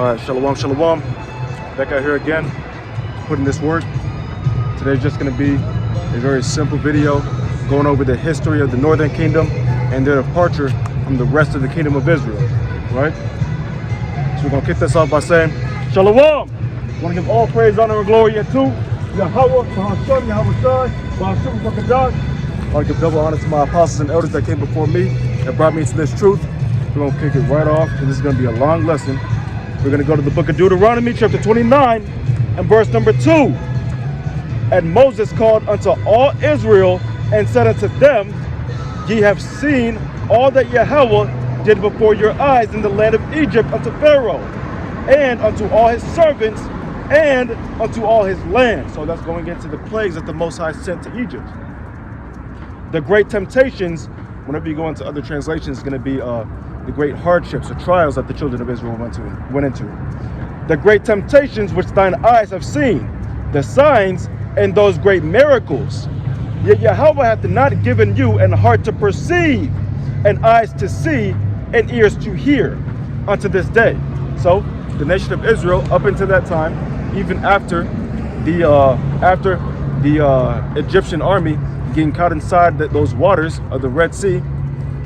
Shalom, shalom. Back out here again, putting this work. Today's just going to be a very simple video going over the history of the Northern Kingdom and their departure from the rest of the Kingdom of Israel, right? So we're going to kick this off by saying, Shalom! I want to give all praise, honor, and glory to Yahweh, Bahashem, Yahweh Shai, Bahashem, Bakadash. I want to give double honor to my apostles and elders that came before me and brought me into this truth. We're going to kick it right off, because this is going to be a long lesson. We're going to go to the book of Deuteronomy, chapter 29, and verse number 2. And Moses called unto all Israel and said unto them, Ye have seen all that Yahweh did before your eyes in the land of Egypt unto Pharaoh, and unto all his servants, and unto all his land. So that's going into the plagues that the Most High sent to Egypt. The great temptations, whenever you go into other translations, is going to be the great hardships or trials that the children of Israel went into. The great temptations which thine eyes have seen, the signs and those great miracles. Yet Yahweh hath not given you an heart to perceive, and eyes to see, and ears to hear, unto this day. So the nation of Israel, up until that time, even after the Egyptian army getting caught inside those waters of the Red Sea,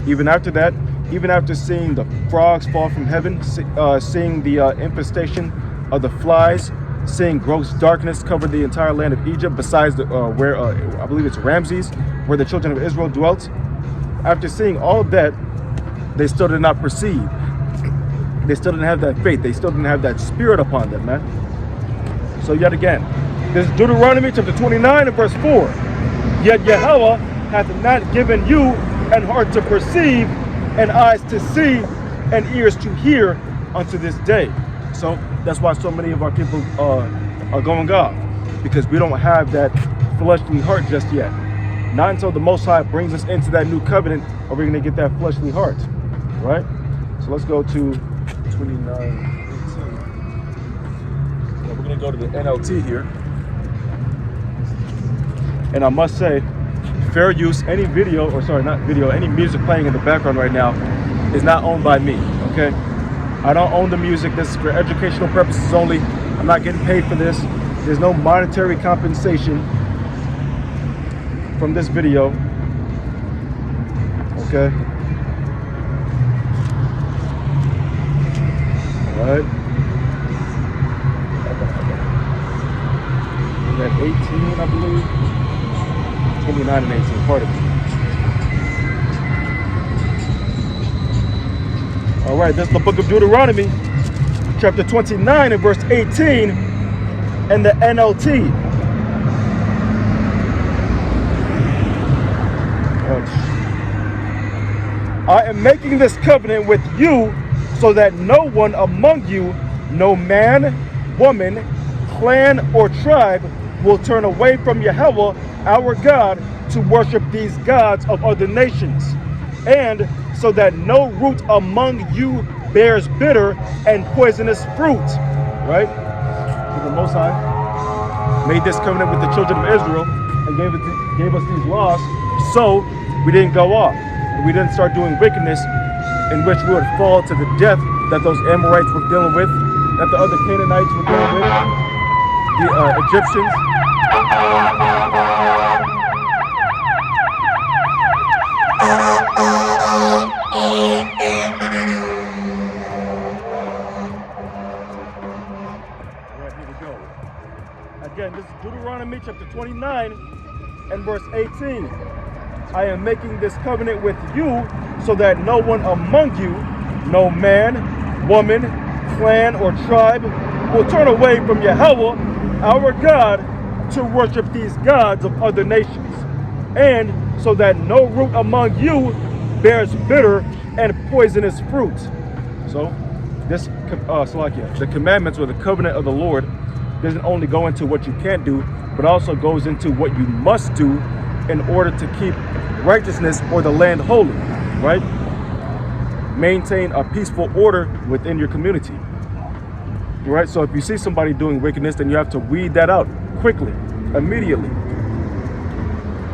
even after that, even after seeing the frogs fall from heaven, seeing the infestation of the flies, seeing gross darkness cover the entire land of Egypt, besides where I believe it's Ramses, where the children of Israel dwelt. After seeing all of that, they still did not perceive. They still didn't have that faith. They still didn't have that spirit upon them, man. So yet again, this is Deuteronomy chapter 29 and verse 4. Yet Yahweh hath not given you an heart to perceive, and eyes to see, and ears to hear unto this day. So that's why so many of our people are going off, because we don't have that fleshly heart just yet. Not until the Most High brings us into that new covenant are we going to get that fleshly heart, right? So let's go to 29:18. So we're going to go to the NLT here. And I must say, fair use, any video, or sorry, not video, any music playing in the background right now is not owned by me, okay? I don't own the music. This is for educational purposes only. I'm not getting paid for this. There's no monetary compensation from this video, okay? All right. We're at 18, I believe. 29 and 18, pardon me. All right, this is the book of Deuteronomy, chapter 29 and verse 18, and the NLT. I am making this covenant with you so that no one among you, no man, woman, clan, or tribe will turn away from Yahweh, our God, to worship these gods of other nations, and so that no root among you bears bitter and poisonous fruit. Right? So the Most High made this covenant with the children of Israel and gave us these laws so we didn't go off. We didn't start doing wickedness in which we would fall to the death that those Amorites were dealing with, that the other Canaanites were dealing with, the Egyptians. Alright, here we go. Again, this is Deuteronomy chapter 29 and verse 18. I am making this covenant with you so that no one among you, no man, woman, clan, or tribe will turn away from Yahweh, our God, to worship these gods of other nations, and so that no root among you bears bitter and poisonous fruit. So this the commandments or the covenant of the Lord doesn't only go into what you can't do, but also goes into what you must do in order to keep righteousness or the land holy, right? Maintain a peaceful order within your community, right? So if you see somebody doing wickedness, then you have to weed that out quickly, immediately.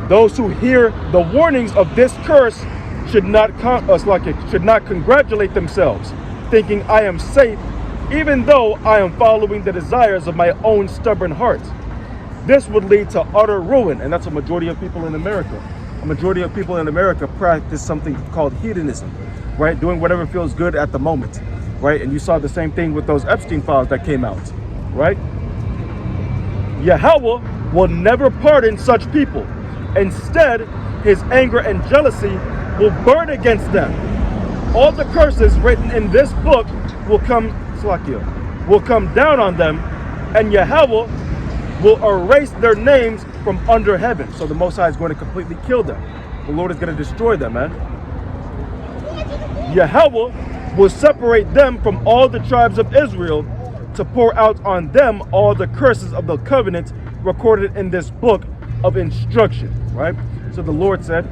Those who hear the warnings of this curse should not congratulate themselves, thinking I am safe even though I am following the desires of my own stubborn heart. This would lead to utter ruin, and that's a majority of people in America. A majority of people in America practice something called hedonism, right? Doing whatever feels good at the moment, right? And you saw the same thing with those Epstein files that came out, right? Yahweh will never pardon such people. Instead, his anger and jealousy will burn against them. All the curses written in this book will come down on them, and Yahweh will erase their names from under heaven. So the Most High is going to completely kill them. The Lord is going to destroy them, man. Yahweh will separate them from all the tribes of Israel to pour out on them all the curses of the covenant recorded in this book of instruction, right? So the Lord said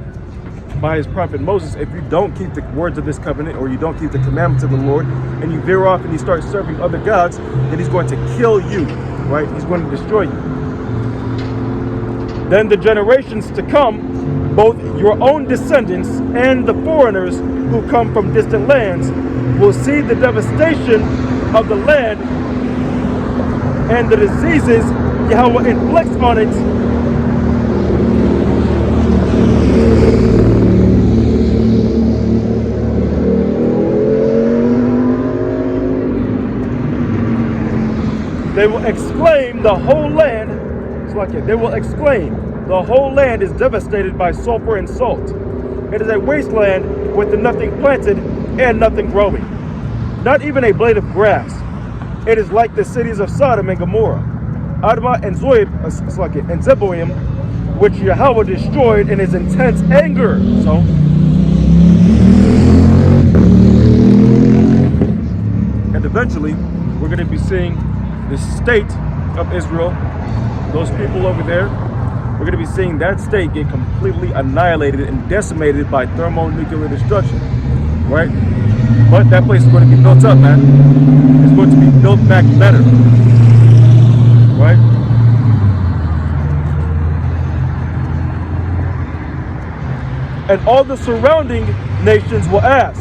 by his prophet Moses, if you don't keep the words of this covenant, or you don't keep the commandments of the Lord, and you veer off and you start serving other gods, then he's going to kill you, right? He's going to destroy you. Then the generations to come, both your own descendants and the foreigners who come from distant lands, will see the devastation of the land and the diseases Yahweh inflicts on it. They will exclaim the whole land, they will exclaim, the whole land is devastated by sulfur and salt. It is a wasteland with nothing planted and nothing growing, not even a blade of grass. It is like the cities of Sodom and Gomorrah, Admah and Zeboim, which Yahweh destroyed in his intense anger. So, and eventually, we're going to be seeing the state of Israel, those people over there, we're going to be seeing that state get completely annihilated and decimated by thermonuclear destruction, right? But that place is going to be built up, man. It's going to be built back better, right? And all the surrounding nations will ask,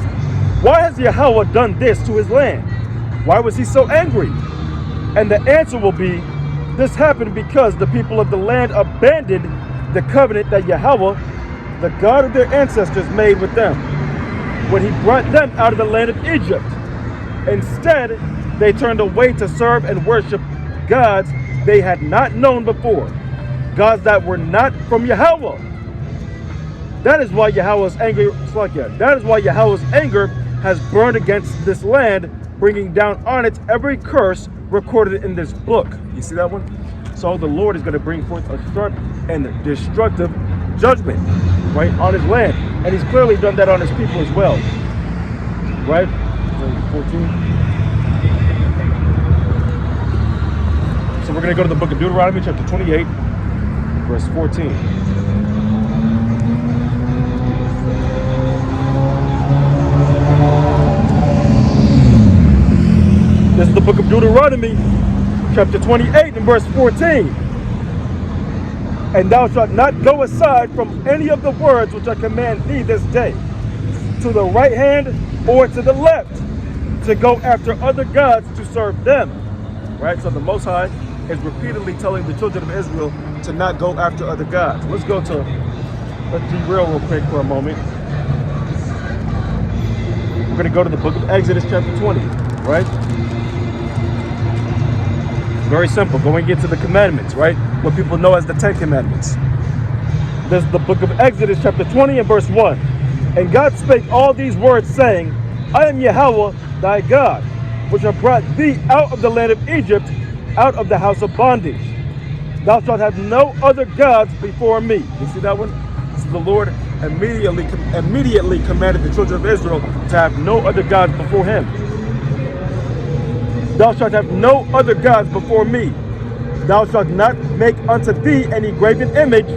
why has Yahweh done this to his land? Why was he so angry? And the answer will be, this happened because the people of the land abandoned the covenant that Yahweh, the God of their ancestors, made with them when he brought them out of the land of Egypt. Instead, they turned away to serve and worship gods they had not known before, gods that were not from Yahweh. That is why Yahweh's anger, that is why Yahweh's anger has burned against this land, bringing down on it every curse recorded in this book. You see that one? So the Lord is going to bring forth a sharp and destructive judgment, right, on his land. And he's clearly done that on his people as well, right? 14. So we're going to go to the book of Deuteronomy, chapter 28, verse 14. This is the book of Deuteronomy, chapter 28 and verse 14. And thou shalt not go aside from any of the words which I command thee this day, to the right hand or to the left, to go after other gods to serve them. Right? So the Most High is repeatedly telling the children of Israel to not go after other gods. Let's derail real quick for a moment. We're going to go to the book of Exodus, chapter 20, right? Very simple. Going into the commandments, right? What people know as the 10 Commandments. This is the book of Exodus, chapter 20 and verse 1. And God spake all these words, saying, I am Yahweh thy God, which have brought thee out of the land of Egypt, out of the house of bondage. Thou shalt have no other gods before me. You see that one? So the Lord immediately commanded the children of Israel to have no other gods before him. Thou shalt have no other gods before me. Thou shalt not make unto thee any graven image,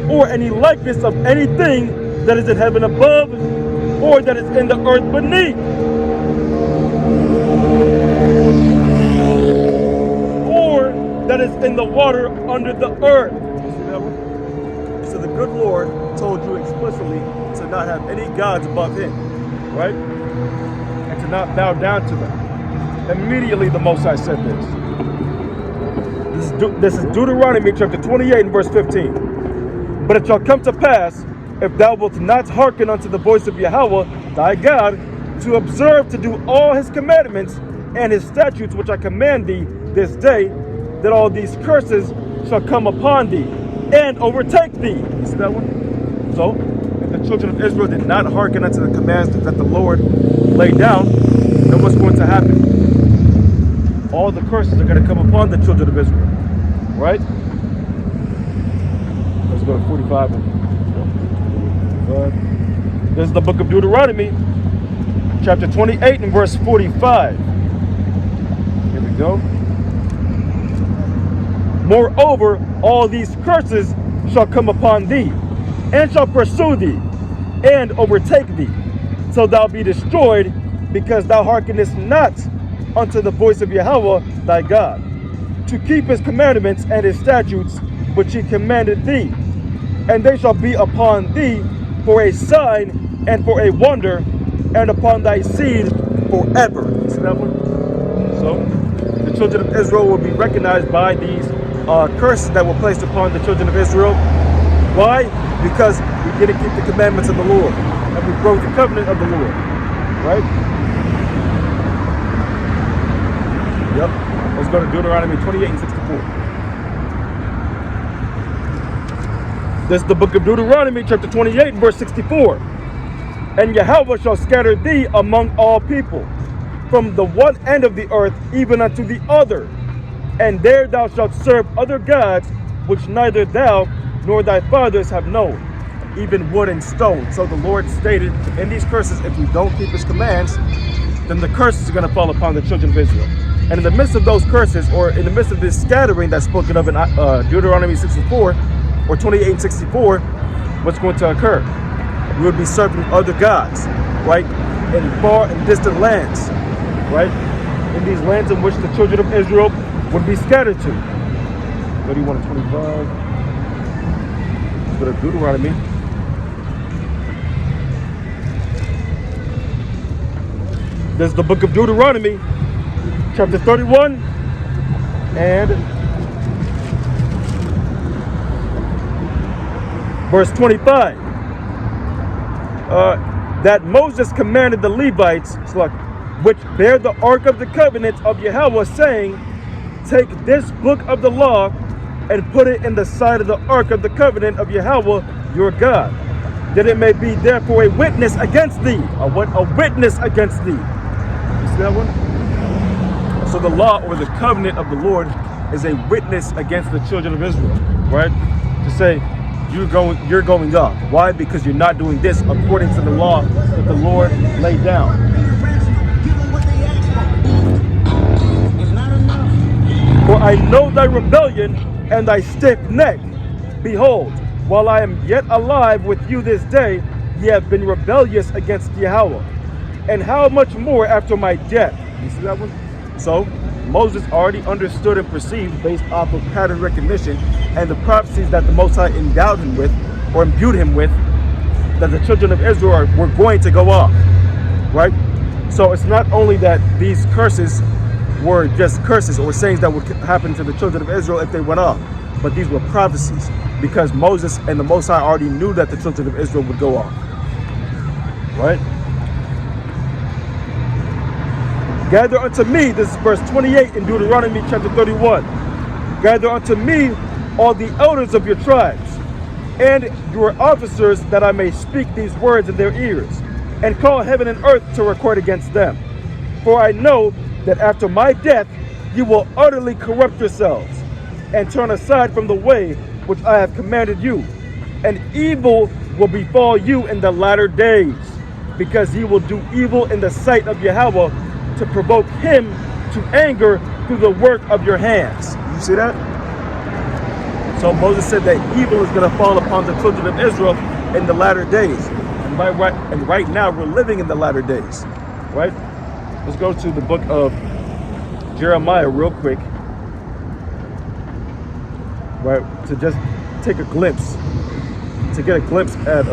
or any likeness of anything that is in heaven above, or that is in the earth beneath, or that is in the water under the earth. You see that one? So the good Lord told you explicitly to not have any gods above him, right? And to not bow down to them. Immediately the Most High said this. This is Deuteronomy chapter 28 and verse 15. But it shall come to pass, if thou wilt not hearken unto the voice of Yahweh thy God, to observe to do all his commandments and his statutes which I command thee this day, that all these curses shall come upon thee and overtake thee. You see that one? So, if the children of Israel did not hearken unto the commands that the Lord laid down, then what's going to happen? All the curses are going to come upon the children of Israel. Right? Let's go to 45. This is the book of Deuteronomy, chapter 28 and verse 45. Here we go. Moreover, all these curses shall come upon thee, and shall pursue thee, and overtake thee, till thou be destroyed, because thou hearkenest not unto the voice of Yahweh thy God, to keep his commandments and his statutes which he commanded thee. And they shall be upon thee for a sign and for a wonder, and upon thy seed forever. See that one? So, the children of Israel will be recognized by these curses that were placed upon the children of Israel. Why? Because we didn't keep the commandments of the Lord, and we broke the covenant of the Lord. Right? Yep. Let's go to Deuteronomy 28 and 64. This is the book of Deuteronomy, chapter 28, verse 64. And Yahweh shall scatter thee among all people, from the one end of the earth even unto the other. And there thou shalt serve other gods, which neither thou nor thy fathers have known, even wood and stone. So the Lord stated in these curses, if we don't keep his commands, then the curses are going to fall upon the children of Israel. And in the midst of those curses, or in the midst of this scattering that's spoken of in Deuteronomy 64, or 28 and 64, what's going to occur? We would be serving other gods, right? In far and distant lands, right? In these lands in which the children of Israel would be scattered to. 31 and 25. Let's go to Deuteronomy. This is the book of Deuteronomy, chapter 31 and verse 25. That Moses commanded the Levites, which bear the ark of the covenant of Yahweh, saying, take this book of the law and put it in the side of the ark of the covenant of Yahweh your God, that it may be therefore a witness against thee. A witness against thee. You see that one? So the law, or the covenant of the Lord, is a witness against the children of Israel, right? To say, you're going up. Why? Because you're not doing this according to the law that the Lord laid down. For I know thy rebellion and thy stiff neck. Behold, while I am yet alive with you this day, ye have been rebellious against Yahweh. And how much more after my death? You see that one? So, Moses already understood and perceived, based off of pattern recognition and the prophecies that the Most High endowed him with, or imbued him with, that the children of Israel were going to go off, right? So it's not only that these curses were just curses or sayings that would happen to the children of Israel if they went off, but these were prophecies, because Moses and the Most High already knew that the children of Israel would go off, right? Gather unto me, this is verse 28 in Deuteronomy chapter 31. Gather unto me all the elders of your tribes, and your officers, that I may speak these words in their ears, and call heaven and earth to record against them. For I know that after my death you will utterly corrupt yourselves, and turn aside from the way which I have commanded you, and evil will befall you in the latter days, because ye will do evil in the sight of Yahweh, to provoke him to anger through the work of your hands. You see that? So Moses said that evil is going to fall upon the children of Israel in the latter days. And right now we're living in the latter days, right? Let's go to the book of Jeremiah real quick, right? To just take a glimpse, to get a glimpse at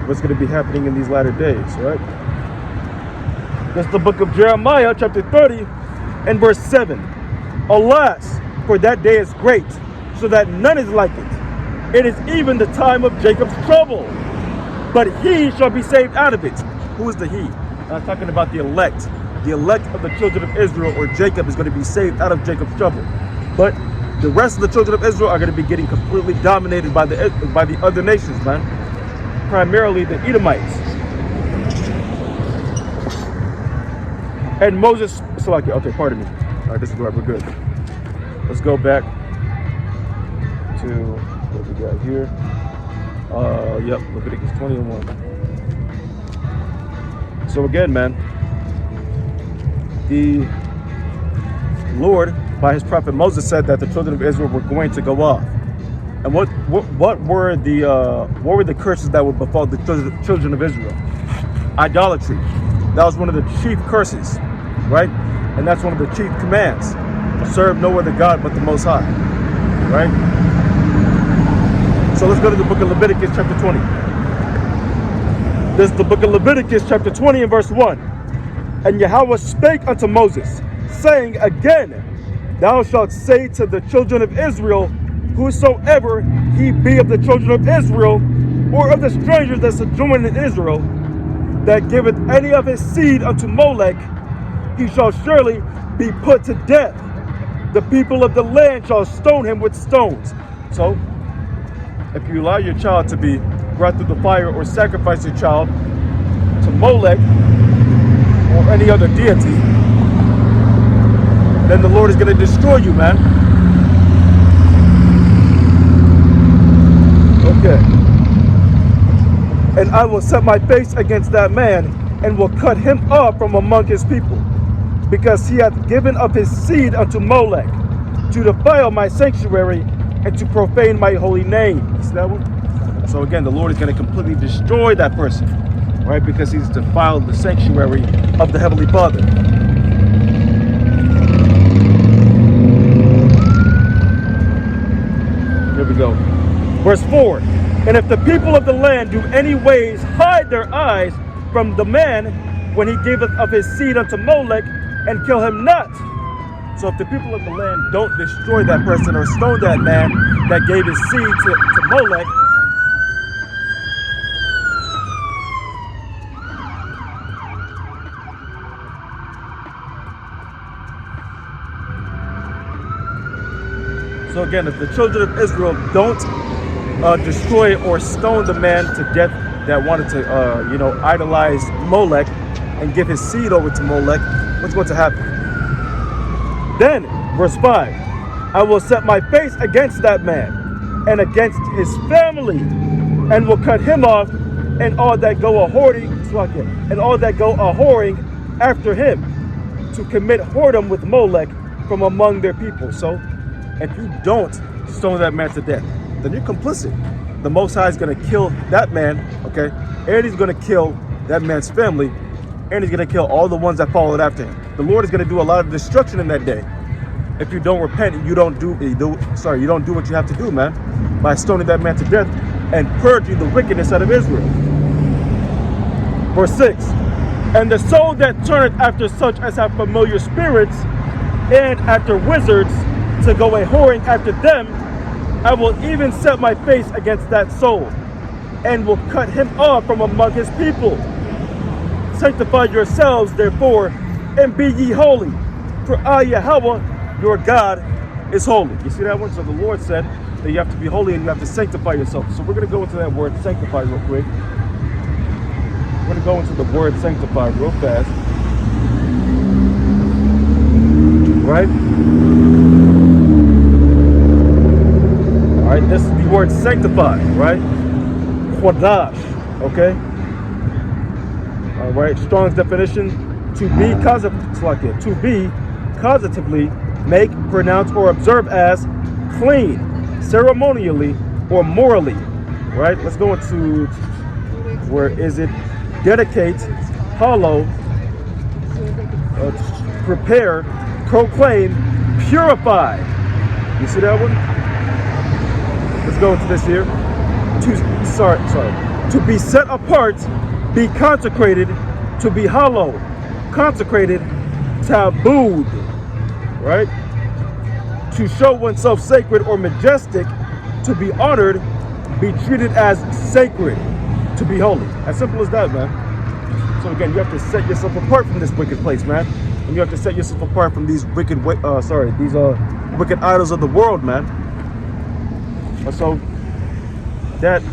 what's going to be happening in these latter days, right? That's the book of Jeremiah, chapter 30, and verse 7. Alas, for that day is great, so that none is like it. It is even the time of Jacob's trouble, but he shall be saved out of it. Who is the he? I'm talking about the elect. The elect of the children of Israel, or Jacob, is going to be saved out of Jacob's trouble. But the rest of the children of Israel are going to be getting completely dominated by the other nations, man. Primarily the Edomites. And Moses, okay, pardon me. All right, this is where we're good. Let's go back to what we got here. Yep, Leviticus 20:1. So again, man, the Lord, by his prophet Moses, said that the children of Israel were going to go off. And what were the curses that would befall the children of Israel? Idolatry. That was one of the chief curses, right? And that's one of the chief commands. Serve no other God but the Most High, right? So let's go to the book of Leviticus chapter 20. This is the book of Leviticus chapter 20 and verse 1. And Yahweh spake unto Moses, saying, again, thou shalt say to the children of Israel, whosoever he be of the children of Israel, or of the strangers that sojourn in Israel, that giveth any of his seed unto Molech, he shall surely be put to death. The people of the land shall stone him with stones. So, if you allow your child to be brought through the fire, or sacrifice your child to Molech or any other deity, then the Lord is going to destroy you, man. Okay. And I will set my face against that man, and will cut him off from among his people, because he hath given of his seed unto Molech, to defile my sanctuary, and to profane my holy name. You see that one? So again, the Lord is going to completely destroy that person, right? Because he's defiled the sanctuary of the Heavenly Father. Here we go. Verse 4. And if the people of the land do any ways hide their eyes from the man when he giveth of his seed unto Molech, and kill him not. So if the people of the land don't destroy that person or stone that man that gave his seed to Molech, so again, if the children of Israel don't destroy or stone the man to death that wanted to, idolize Molech and give his seed over to Molech, what's going to happen? Then, verse 5, I will set my face against that man and against his family, and will cut him off, and all that go a-whoring after him, to commit whoredom with Molech from among their people. So, if you don't stone that man to death, then you're complicit. The Most High is going to kill that man, okay? And he's going to kill that man's family, and he's going to kill all the ones that followed after him. The Lord is going to do a lot of destruction in that day. If you don't repent, you don't do what you have to do, man, by stoning that man to death and purging the wickedness out of Israel. Verse 6, and the soul that turneth after such as have familiar spirits, and after wizards, to go a-whoring after them, I will even set my face against that soul, and will cut him off from among his people. Sanctify yourselves, therefore, and be ye holy, for I, Yahweh, your God, is holy. You see that one? So the Lord said that you have to be holy and you have to sanctify yourself. So we're going to go into that word sanctify real quick. We're going to go into the word sanctify real fast. Right? Alright, this is the word sanctify, right? Chodash, okay? Alright, Strong's definition, to be causatively, make, pronounce, or observe as clean, ceremonially, or morally. Right? Let's go into, where is it? Dedicate, hallow, prepare, proclaim, purify. You see that one? Let's go into this here. To be set apart, be consecrated, to be hallowed, consecrated, tabooed, right? To show oneself sacred or majestic, to be honored, be treated as sacred, to be holy. As simple as that, man. So again, you have to set yourself apart from this wicked place, man. And you have to set yourself apart from these wicked, wicked idols of the world, man. And so that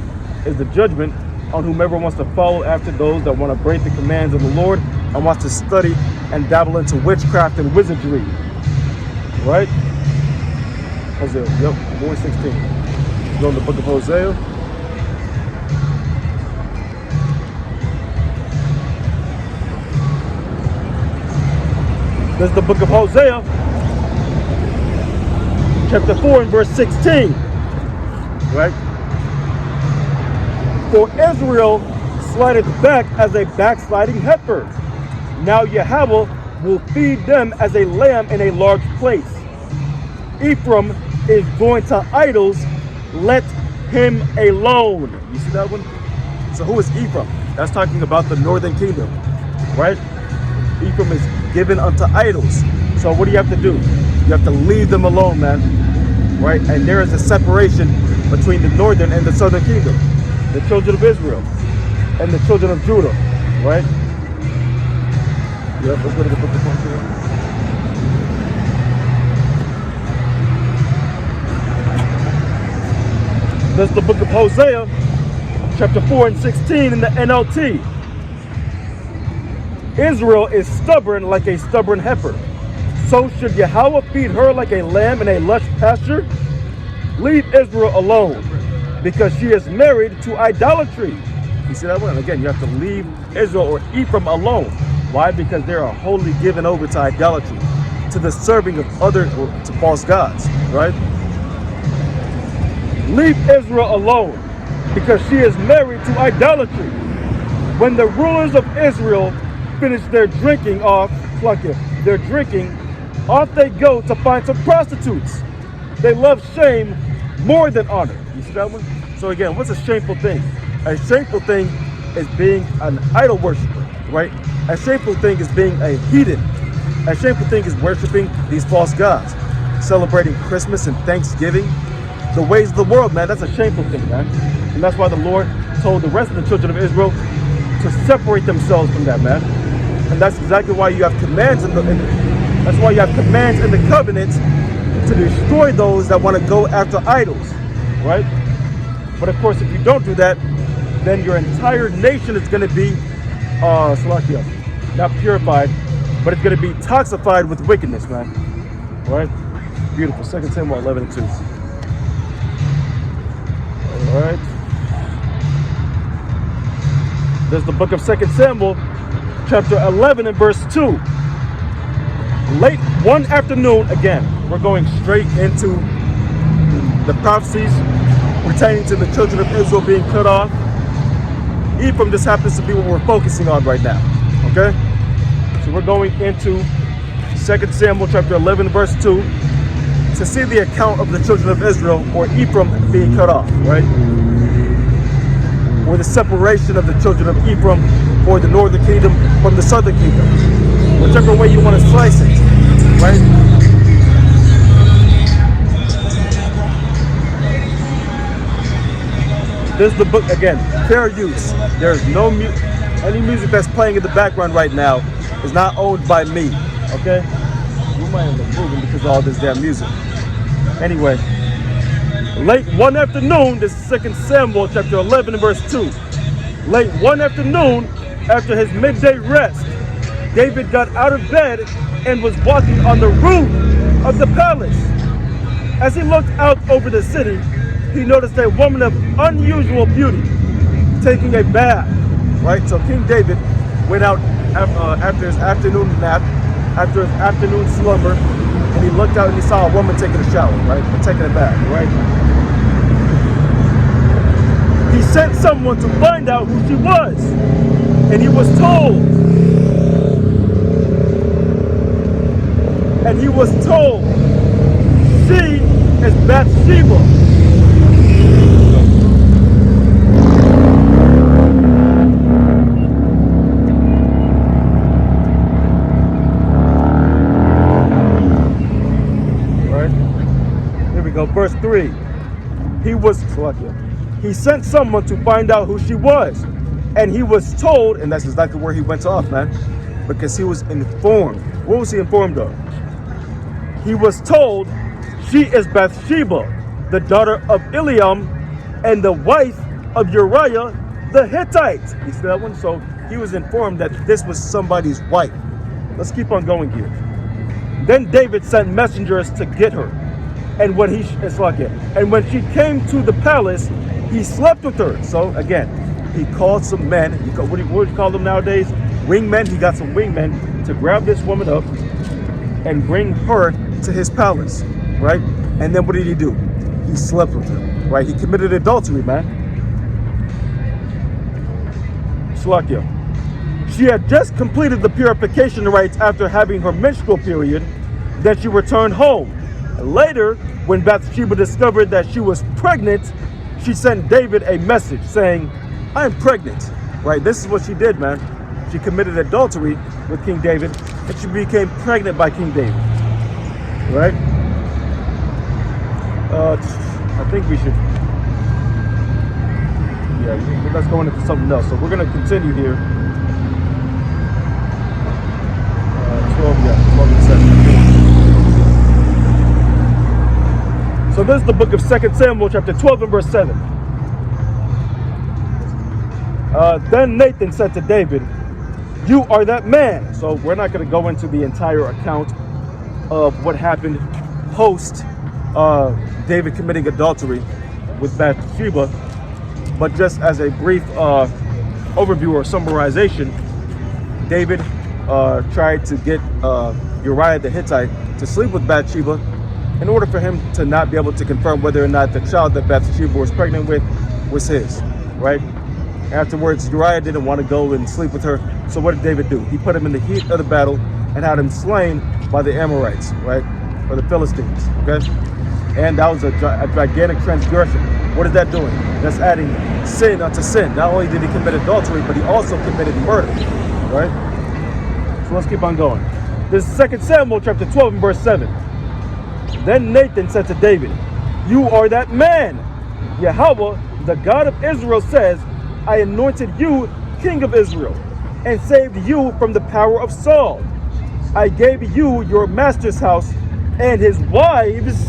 is the judgment on whomever wants to follow after those that want to break the commands of the Lord and wants to study and dabble into witchcraft and wizardry. Right? Hosea, yep, 4:16. Go in the book of Hosea. This is the book of Hosea, chapter 4 and verse 16. Right? For Israel slided back as a backsliding heifer. Now Yahweh will feed them as a lamb in a large place. Ephraim is going to idols, let him alone. You see that one? So who is Ephraim? That's talking about the northern kingdom, right? Ephraim is given unto idols. So what do you have to do? You have to leave them alone, man, right? And there is a separation between the northern and the southern kingdom, the children of Israel and the children of Judah, right? Yep, let's go to the book of Hosea. That's the book of Hosea, chapter 4 and 16 in the NLT. Israel is stubborn like a stubborn heifer. So should Yahweh feed her like a lamb in a lush pasture? Leave Israel alone, because she is married to idolatry. You see that one? Again, you have to leave Israel or Ephraim alone. Why? Because they are wholly given over to idolatry, to the serving of to false gods, right? Leave Israel alone, because she is married to idolatry. When the rulers of Israel finish their drinking off they go to find some prostitutes. They love shame more than honor. You see that one? So again, what's a shameful thing? A shameful thing is being an idol worshiper, right? A shameful thing is being a heathen. A shameful thing is worshiping these false gods, celebrating Christmas and Thanksgiving, the ways of the world, man. That's a shameful thing, man. And that's why the Lord told the rest of the children of Israel to separate themselves from that, man. And that's exactly why you have commands in the covenant to destroy those that want to go after idols, right? But of course, if you don't do that, then your entire nation is going to be not purified, but it's going to be toxified with wickedness, man. Right? Beautiful. 2 Samuel 11 and 2. All right. There's the book of 2 Samuel, chapter 11 and verse 2. Late one afternoon, again, we're going straight into the prophecies pertaining to the children of Israel being cut off. Ephraim just happens to be what we're focusing on right now, okay? So we're going into 2 Samuel chapter 11 verse 2 to see the account of the children of Israel, or Ephraim, being cut off, right? Or the separation of the children of Ephraim, or the northern kingdom from the southern kingdom. Whichever way you want to slice it, right? This is the book, again, fair use. There's no any music that's playing in the background right now is not owned by me, okay? We might end up moving because of all this damn music. Anyway, late one afternoon, this is 2 Samuel chapter 11 and verse 2. Late one afternoon, after his midday rest, David got out of bed and was walking on the roof of the palace. As he looked out over the city, he noticed a woman of unusual beauty taking a bath, right? So King David went out after his afternoon nap, after his afternoon slumber, and he looked out and he saw a woman taking a shower, right? Or taking a bath, right? He sent someone to find out who she was, and he was told. She is Bathsheba. No, verse 3. He sent someone to find out who she was. And he was told, and that's exactly where he went off, man. Because he was informed. What was he informed of? He was told, she is Bathsheba, the daughter of Ephraim, and the wife of Uriah the Hittite. You see that one? So he was informed that this was somebody's wife. Let's keep on going here. Then David sent messengers to get her. And when she came to the palace, he slept with her. So again, he called some men. What do you call them nowadays? Wingmen. He got some wingmen to grab this woman up and bring her to his palace, right? And then what did he do? He slept with her, right? He committed adultery, man. Slakia. She had just completed the purification rites after having her menstrual period. Then she returned home. Later, when Bathsheba discovered that she was pregnant, she sent David a message saying, I am pregnant, right? This is what she did, man. She committed adultery with King David, and she became pregnant by King David, right? I think we should, let's go into something else. So we're going to continue here. 12 and 7. So this is the book of 2 Samuel, chapter 12 and verse 7. Then Nathan said to David, you are that man. So we're not going to go into the entire account of what happened post David committing adultery with Bathsheba, but just as a brief overview or summarization, David tried to get Uriah the Hittite to sleep with Bathsheba in order for him to not be able to confirm whether or not the child that Bathsheba was pregnant with was his, right? Afterwards, Uriah didn't want to go and sleep with her, so what did David do? He put him in the heat of the battle and had him slain by the Amorites, right? Or the Philistines, okay? And that was a gigantic transgression. What is that doing? That's adding sin unto sin. Not only did he commit adultery, but he also committed murder, right? So let's keep on going. This is 2 Samuel chapter 12 and verse 7. Then Nathan said to David, you are that man. Yahweh, the God of Israel, says, I anointed you king of Israel and saved you from the power of Saul. I gave you your master's house and his wives,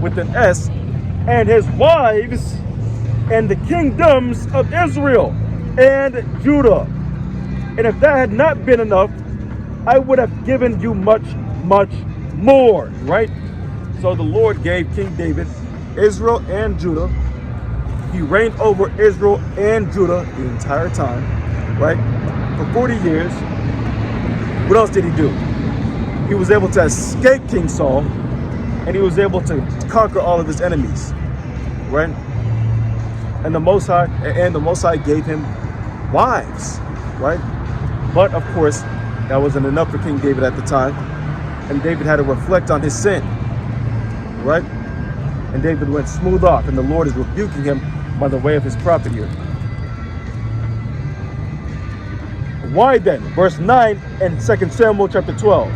with an S, and his wives, and the kingdoms of Israel and Judah. And if that had not been enough, I would have given you much, much more, right? So the Lord gave King David Israel and Judah. He reigned over Israel and Judah the entire time, right? For 40 years. What else did he do? He was able to escape King Saul, and he was able to conquer all of his enemies, right? And the Most High gave him wives, right? But of course, that wasn't enough for King David at the time, and David had to reflect on his sin, right? And David went smooth off, and the Lord is rebuking him by the way of his prophet here. Why then? Verse 9 in 2 Samuel chapter 12.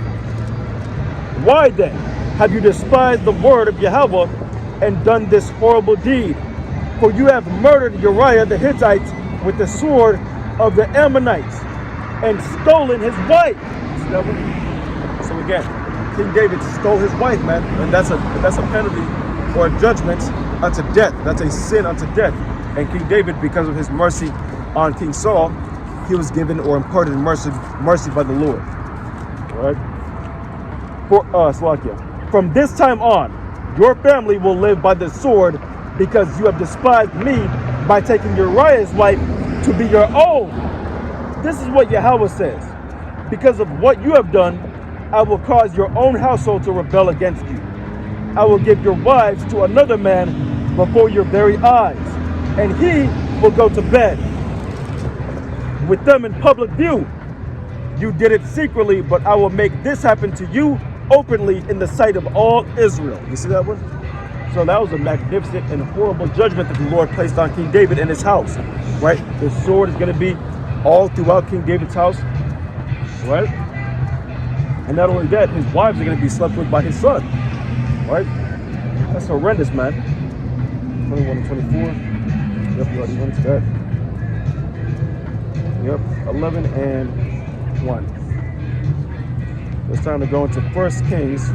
Why then have you despised the word of Yahweh and done this horrible deed? For you have murdered Uriah the Hittite with the sword of the Ammonites and stolen his wife. So again, King David stole his wife, man, and that's a penalty or a judgment unto death. That's a sin unto death. And King David, because of his mercy on King Saul, he was given or imparted mercy by the Lord. All right. From this time on, your family will live by the sword, because you have despised me by taking Uriah's wife to be your own. This is what Yahweh says. Because of what you have done, I will cause your own household to rebel against you. I will give your wives to another man before your very eyes, and he will go to bed with them in public view. You did it secretly, but I will make this happen to you openly in the sight of all Israel. You see that one? So that was a magnificent and horrible judgment that the Lord placed on King David and his house, right? The sword is going to be all throughout King David's house, right? And not only that, his wives are going to be slept with by his son, right? That's horrendous, man. 21 and 24. Yep, we already went to that. Yep, 11 and 1. It's time to go into 1 Kings.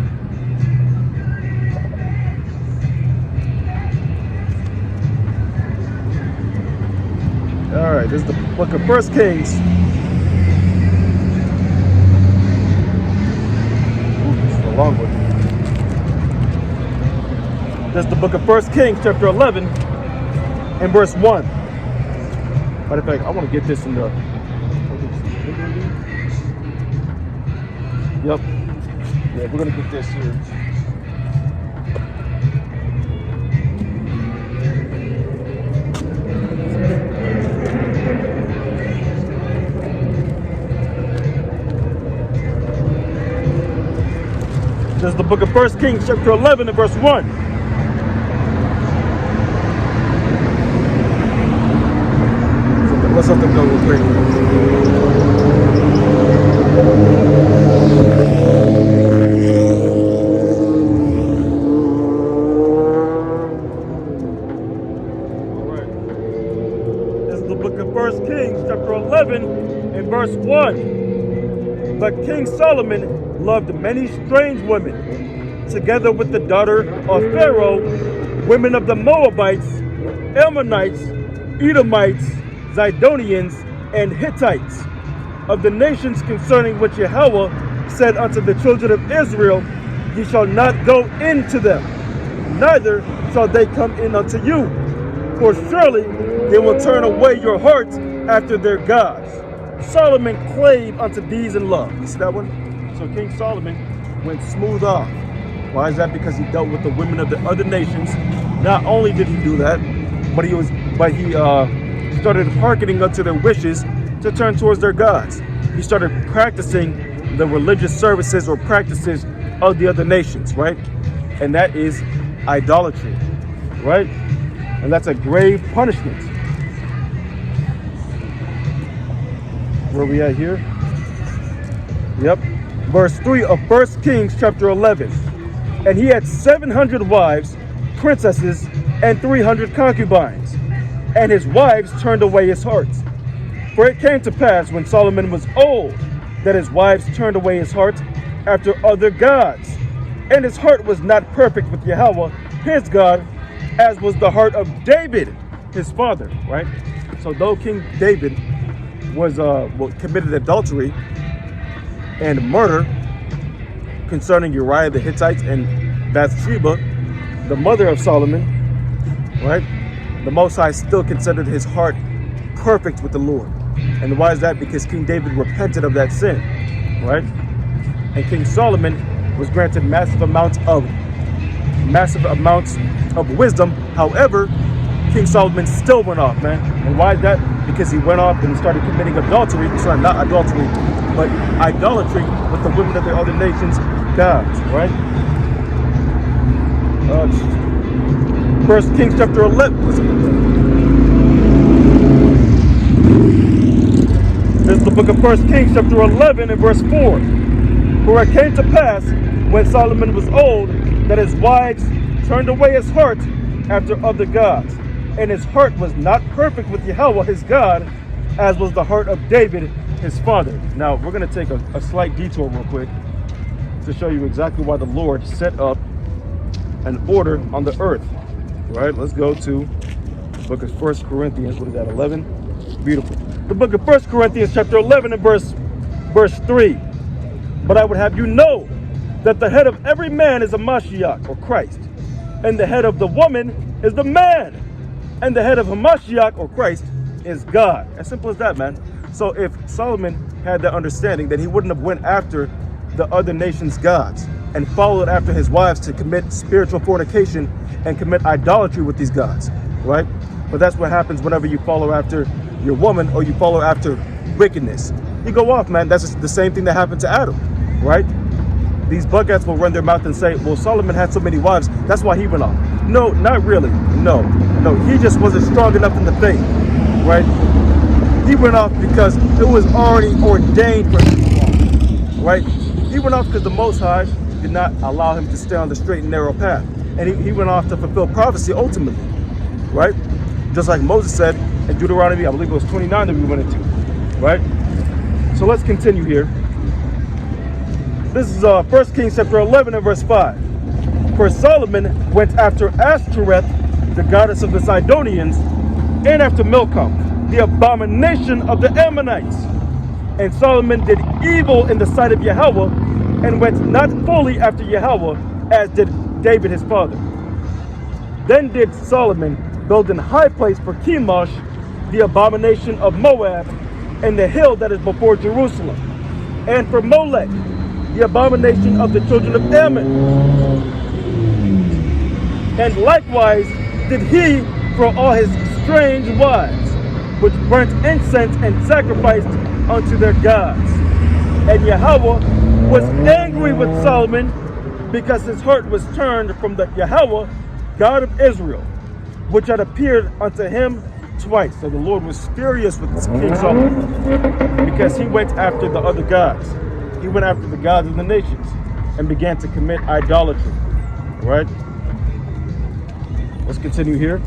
All right, this is the book of 1 Kings. Ooh, this is a long one. This is the book of 1 Kings, chapter 11, and verse 1. Matter of fact, I want to get this in the... Yep. Yeah, we're going to get this here. This is the book of 1 Kings, chapter 11, and verse 1. Let's let them go real quick. Alright. This is the book of 1 Kings, chapter 11, and verse 1. But King Solomon loved many strange women, together with the daughter of Pharaoh, women of the Moabites, Ammonites, Edomites, Zidonians, and Hittites, of the nations concerning which Yahweh said unto the children of Israel, Ye shall not go into them, neither shall they come in unto you, for surely they will turn away your hearts after their gods. Solomon clave unto these in love. You see that one? So King Solomon went smooth off. Why is that? Because he dealt with the women of the other nations. Not only did he do that, but he started hearkening unto their wishes to turn towards their gods. He started practicing the religious services or practices of the other nations, right? And that is idolatry, right? And that's a grave punishment. Where we at here? Yep. Verse 3 of 1 Kings chapter 11. And he had 700 wives, princesses, and 300 concubines. And his wives turned away his heart. For it came to pass when Solomon was old, that his wives turned away his heart after other gods. And his heart was not perfect with Yahweh, his God, as was the heart of David, his father, right? So though King David was committed adultery and murder concerning Uriah the Hittite and Bathsheba, the mother of Solomon, right? The Most High still considered his heart perfect with the Lord. And why is that? Because King David repented of that sin, right? And King Solomon was granted massive amounts of wisdom. However, King Solomon still went off, man. And why is that? Because he went off and started committing adultery. Sorry, not adultery, but idolatry with the women of the other nations' gods, right? 1 Kings chapter 11. This is the book of 1 Kings chapter 11 and verse 4. For it came to pass when Solomon was old that his wives turned away his heart after other gods, and his heart was not perfect with Yahweh his God, as was the heart of David his father. Now we're going to take a slight detour real quick to show you exactly why the Lord set up an order on the earth. Right, let's go to the book of 1 Corinthians. What is that, 11? Beautiful. The book of 1 Corinthians chapter 11 and verse 3. But I would have you know that the head of every man is a Mashiach, or Christ, and the head of the woman is the man, and the head of Hamashiach, or Christ, is God. As simple as that, man. So if Solomon had that understanding, then he wouldn't have went after the other nations' gods and followed after his wives to commit spiritual fornication and commit idolatry with these gods, right? But that's what happens whenever you follow after your woman or you follow after wickedness. You go off, man. That's the same thing that happened to Adam, right? These buggats will run their mouth and say, well, Solomon had so many wives, that's why he went off. No, not really. No, he just wasn't strong enough in the faith, right? He went off because it was already ordained for him to go off, right? He went off because the Most High did not allow him to stay on the straight and narrow path. and he went off to fulfill prophecy ultimately, right? Just like Moses said in Deuteronomy, I believe it was 29 that we went into, right? So let's continue here. This is 1 Kings chapter 11 and verse 5. For Solomon went after Ashtoreth, the goddess of the Sidonians, and after Milcom, the abomination of the Ammonites. And Solomon did evil in the sight of Yahweh, and went not fully after Yahweh, as did David his father. Then did Solomon build an high place for Chemosh, the abomination of Moab, and the hill that is before Jerusalem, and for Molech, the abomination of the children of Ammon. And likewise did he for all his strange wives, which burnt incense and sacrificed unto their gods. And Yahweh was angry with Solomon, because his heart was turned from the Yahweh, God of Israel, which had appeared unto him twice. So the Lord was furious with King Solomon, because he went after the other gods. He went after the gods of the nations and began to commit idolatry. Right? Let's continue here,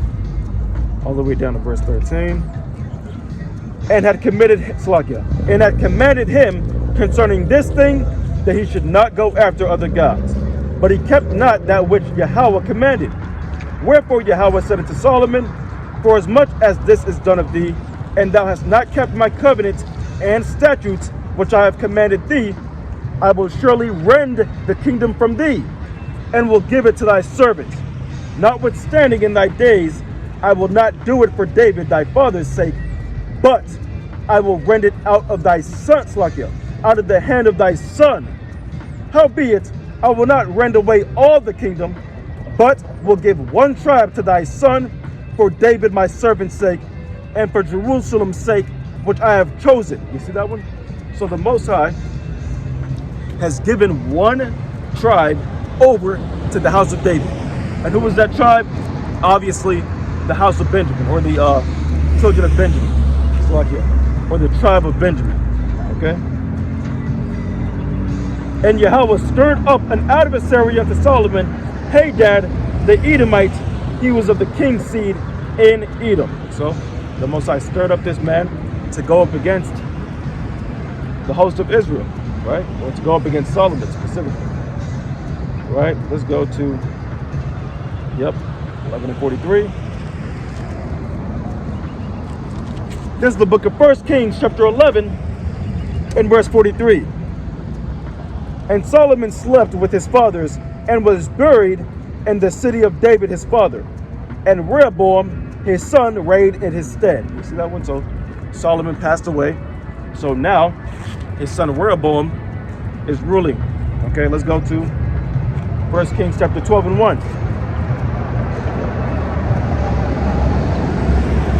all the way down to verse 13. And had commanded him concerning this thing, that he should not go after other gods. But he kept not that which Yahweh commanded. Wherefore Yahweh said unto Solomon, for as much as this is done of thee, and thou hast not kept my covenant and statutes which I have commanded thee, I will surely rend the kingdom from thee, and will give it to thy servant. Notwithstanding in thy days, I will not do it for David thy father's sake, but I will rend it out of thy son, out of the hand of thy son. Howbeit, I will not rend away all the kingdom, but will give one tribe to thy son, for David my servant's sake, and for Jerusalem's sake, which I have chosen. You see that one? So the Most High has given one tribe over to the house of David. And who was that tribe? Obviously, the house of Benjamin, or the children of Benjamin, or the tribe of Benjamin. Okay? And Yahweh stirred up an adversary unto Solomon, Hadad the Edomite. He was of the king's seed in Edom. So the Most High stirred up this man to go up against the host of Israel, right? Or to go up against Solomon specifically. Right? Let's go to 11:43. This is the book of 1 Kings chapter 11 and verse 43. And Solomon slept with his fathers, and was buried in the city of David his father. And Rehoboam his son reigned in his stead. You see that one? So Solomon passed away. So now his son Rehoboam is ruling. Okay, let's go to 1 Kings chapter 12 and 1.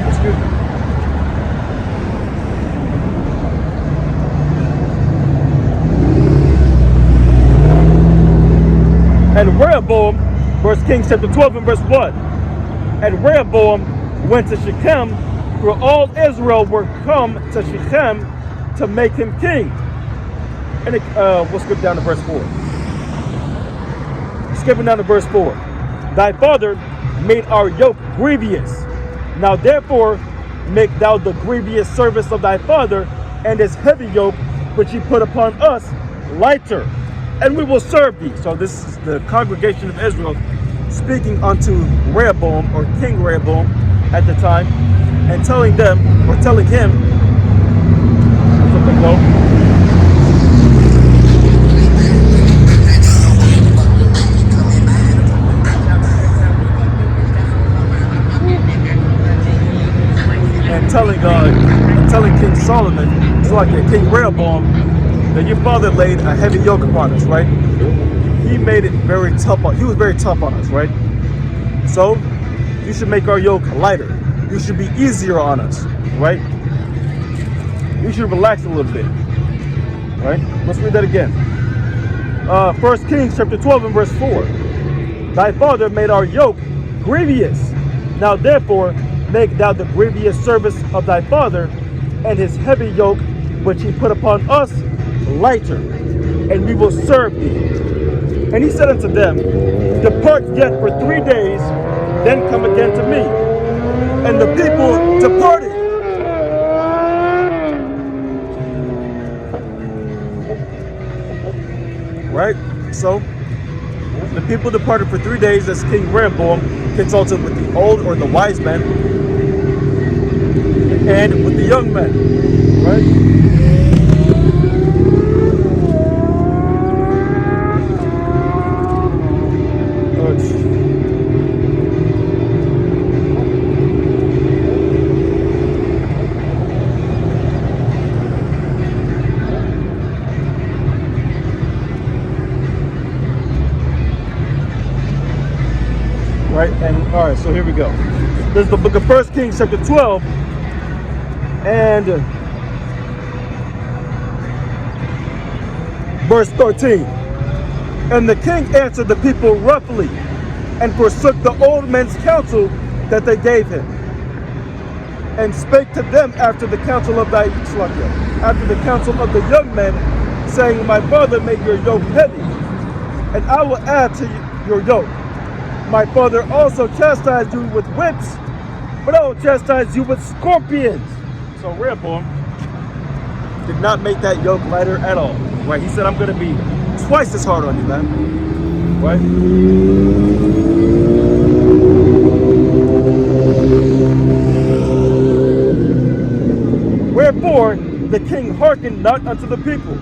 Excuse me. And Rehoboam, 1 Kings chapter 12 and verse 1. And Rehoboam went to Shechem, for all Israel were come to Shechem to make him king. And we'll skip down to verse 4. Skipping down to verse 4. Thy father made our yoke grievous. Now therefore make thou the grievous service of thy father, and his heavy yoke which he put upon us lighter, and we will serve thee. So this is the congregation of Israel speaking unto Rehoboam, or King Rehoboam at the time, and telling them, or telling him, and telling King Solomon, it's like King Rehoboam, that your father laid a heavy yoke upon us, right? He made it very tough. He was very tough on us, right? So you should make our yoke lighter. You should be easier on us, right? You should relax a little bit, right? Let's read that again. 1 Kings chapter 12 and verse 4. Thy father made our yoke grievous. Now therefore make thou the grievous service of thy father, and his heavy yoke which he put upon us lighter, and we will serve thee. And he said unto them, Depart yet for 3 days, then come again to me. And the people departed. Right? So, the people departed for 3 days as King Rehoboam consulted with the old or the wise men and with the young men. Right? Right, and all right, so here we go. This is the book of 1 Kings chapter 12, and verse 13. And the king answered the people roughly, and forsook the old men's counsel that they gave him, and spake to them after the counsel of after the counsel of the young men, saying, My father, make your yoke heavy, and I will add to your yoke. My father also chastised you with whips, but I will chastise you with scorpions. So Rehoboam did not make that yoke lighter at all. Right? He said, I'm going to be twice as hard on you, man. Right? Wherefore the king hearkened not unto the people,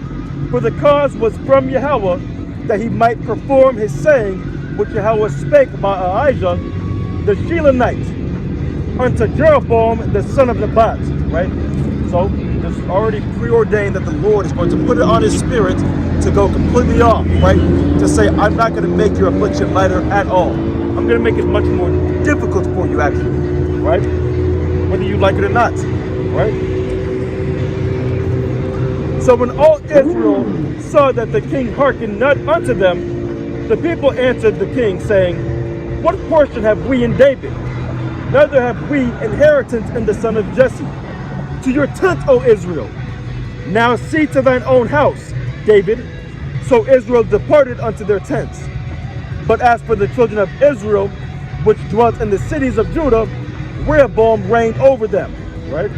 for the cause was from Yahweh, that he might perform his saying, which Yahweh spake by Ahijah the Shilonite unto Jeroboam the son of Nebat. Right? So this is already preordained that the Lord is going to put it on his spirit to go completely off, right? To say, I'm not going to make your affliction lighter at all. I'm going to make it much more difficult for you, actually, right? Whether you like it or not, right? So when all Israel saw that the king hearkened not unto them, the people answered the king, saying, What portion have we in David? Neither have we inheritance in the son of Jesse. To your tent, O Israel. Now see to thine own house, David. So Israel departed unto their tents. But as for the children of Israel, which dwelt in the cities of Judah, Rehoboam reigned over them. Right?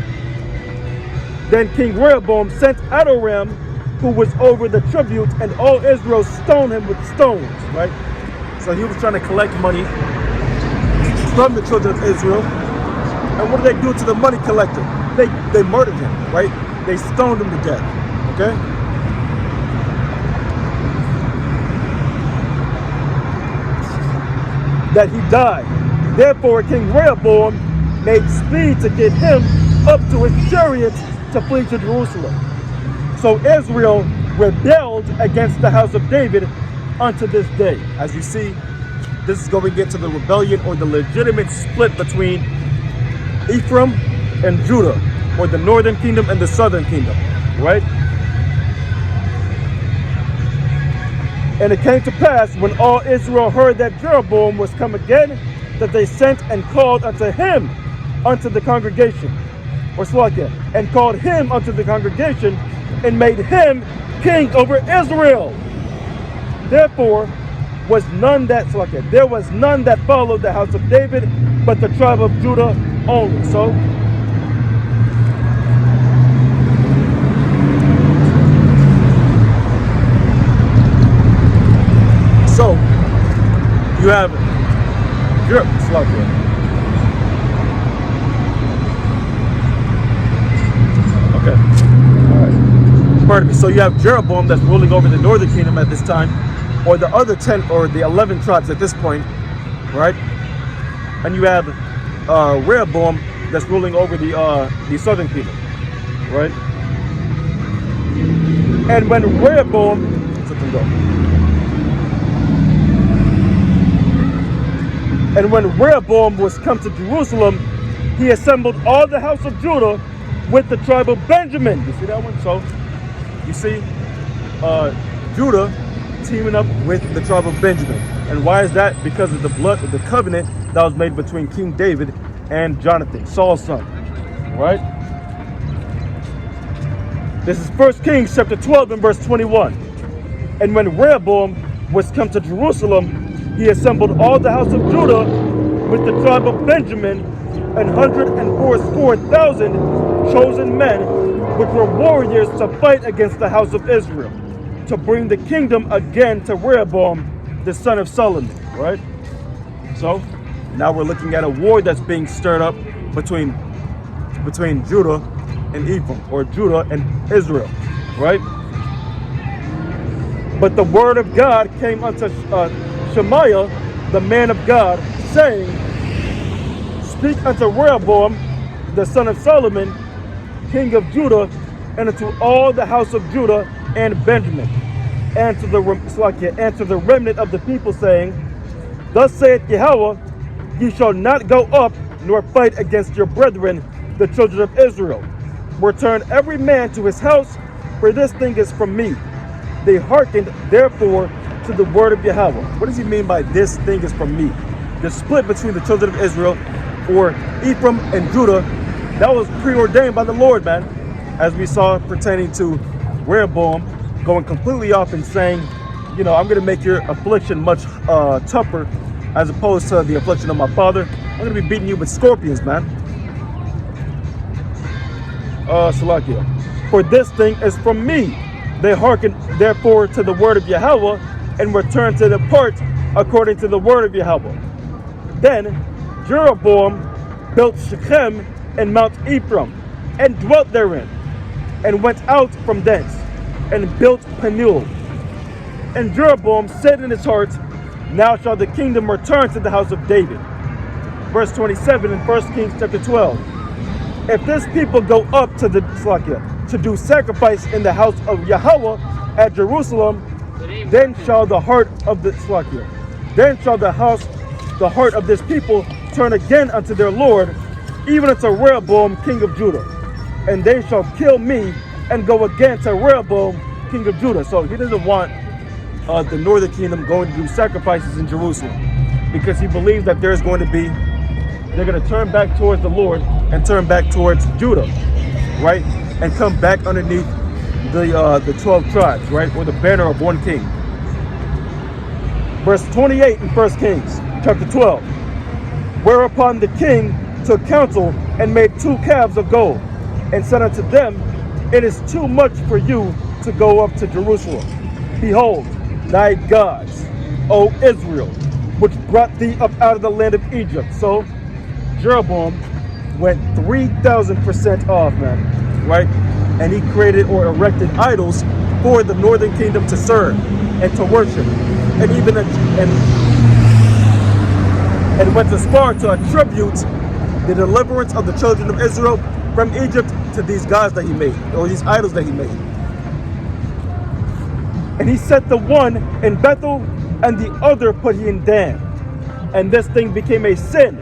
Then King Rehoboam sent Adoram, who was over the tribute, and all Israel stoned him with stones, right? So he was trying to collect money from the children of Israel. And what did they do to the money collector? They murdered him, right? They stoned him to death, okay? That he died. Therefore, King Rehoboam made speed to get him up to his chariots to flee to Jerusalem. So Israel rebelled against the house of David unto this day. As you see, this is going to get to the rebellion or the legitimate split between Ephraim and Judah, or the northern kingdom and the southern kingdom, right? And it came to pass, when all Israel heard that Jeroboam was come again, that they sent and called unto him unto the congregation, or Slakia, and called him unto the congregation, and made him king over Israel. Therefore was none that Slakia, there was none that followed the house of David, but the tribe of Judah only. So you have Slakia. So you have Jeroboam that's ruling over the northern kingdom at this time, or the other 10 or the 11 tribes at this point, right? And you have Rehoboam that's ruling over the southern kingdom, right? And when Rehoboam, was come to Jerusalem, he assembled all the house of Judah with the tribe of Benjamin. You see that one? So you see Judah teaming up with the tribe of Benjamin. And why is that? Because of the blood of the covenant that was made between King David and Jonathan, Saul's son, right? This is 1 Kings chapter 12 and verse 21. And when Rehoboam was come to Jerusalem, he assembled all the house of Judah with the tribe of Benjamin, 184,000 chosen men, which were warriors to fight against the house of Israel, to bring the kingdom again to Rehoboam, the son of Solomon, right? So now we're looking at a war that's being stirred up between Judah and Ephraim, or Judah and Israel, right? But the word of God came unto Shemaiah, the man of God, saying, Speak unto Rehoboam, the son of Solomon, king of Judah, and unto all the house of Judah and Benjamin, and to the remnant of the people, saying, Thus saith Yahweh, Ye shall not go up nor fight against your brethren, the children of Israel. Return every man to his house, for this thing is from me. They hearkened therefore to the word of Yahweh. What does he mean by this thing is from me? The split between the children of Israel, or Ephraim and Judah, that was preordained by the Lord, man. As we saw pertaining to Rehoboam going completely off and saying, you know, I'm going to make your affliction much tougher as opposed to the affliction of my father. I'm going to be beating you with scorpions, man. Salakia. For this thing is from me. They hearkened therefore to the word of Yahweh, and returned to depart according to the word of Yahweh. Then Jeroboam built Shechem and Mount Ephraim, and dwelt therein, and went out from thence, and built Penuel. And Jeroboam said in his heart, Now shall the kingdom return to the house of David. Verse 27 in 1 Kings chapter 12. If this people go up to the Slakia to do sacrifice in the house of Yahweh at Jerusalem, then shall the heart of the Slakia, then shall the heart of this people turn again unto their Lord, even unto Rehoboam king of Judah, and they shall kill me and go again to Rehoboam king of Judah. So he doesn't want the northern kingdom going to do sacrifices in Jerusalem, because he believes that they're going to turn back towards the Lord and turn back towards Judah, right? And come back underneath the 12 tribes, right? Or the banner of one king. Verse 28 in 1 Kings chapter 12. Whereupon the king took counsel and made 2 calves of gold, and said unto them, It is too much for you to go up to Jerusalem. Behold, thy gods, O Israel, which brought thee up out of the land of Egypt. So Jeroboam went 3,000% off, man, right? And he created or erected idols for the northern kingdom to serve and to worship, and even and went as far to attribute the deliverance of the children of Israel from Egypt to these gods that he made, or these idols that he made. And he set the one in Bethel, and the other put he in Dan. And this thing became a sin,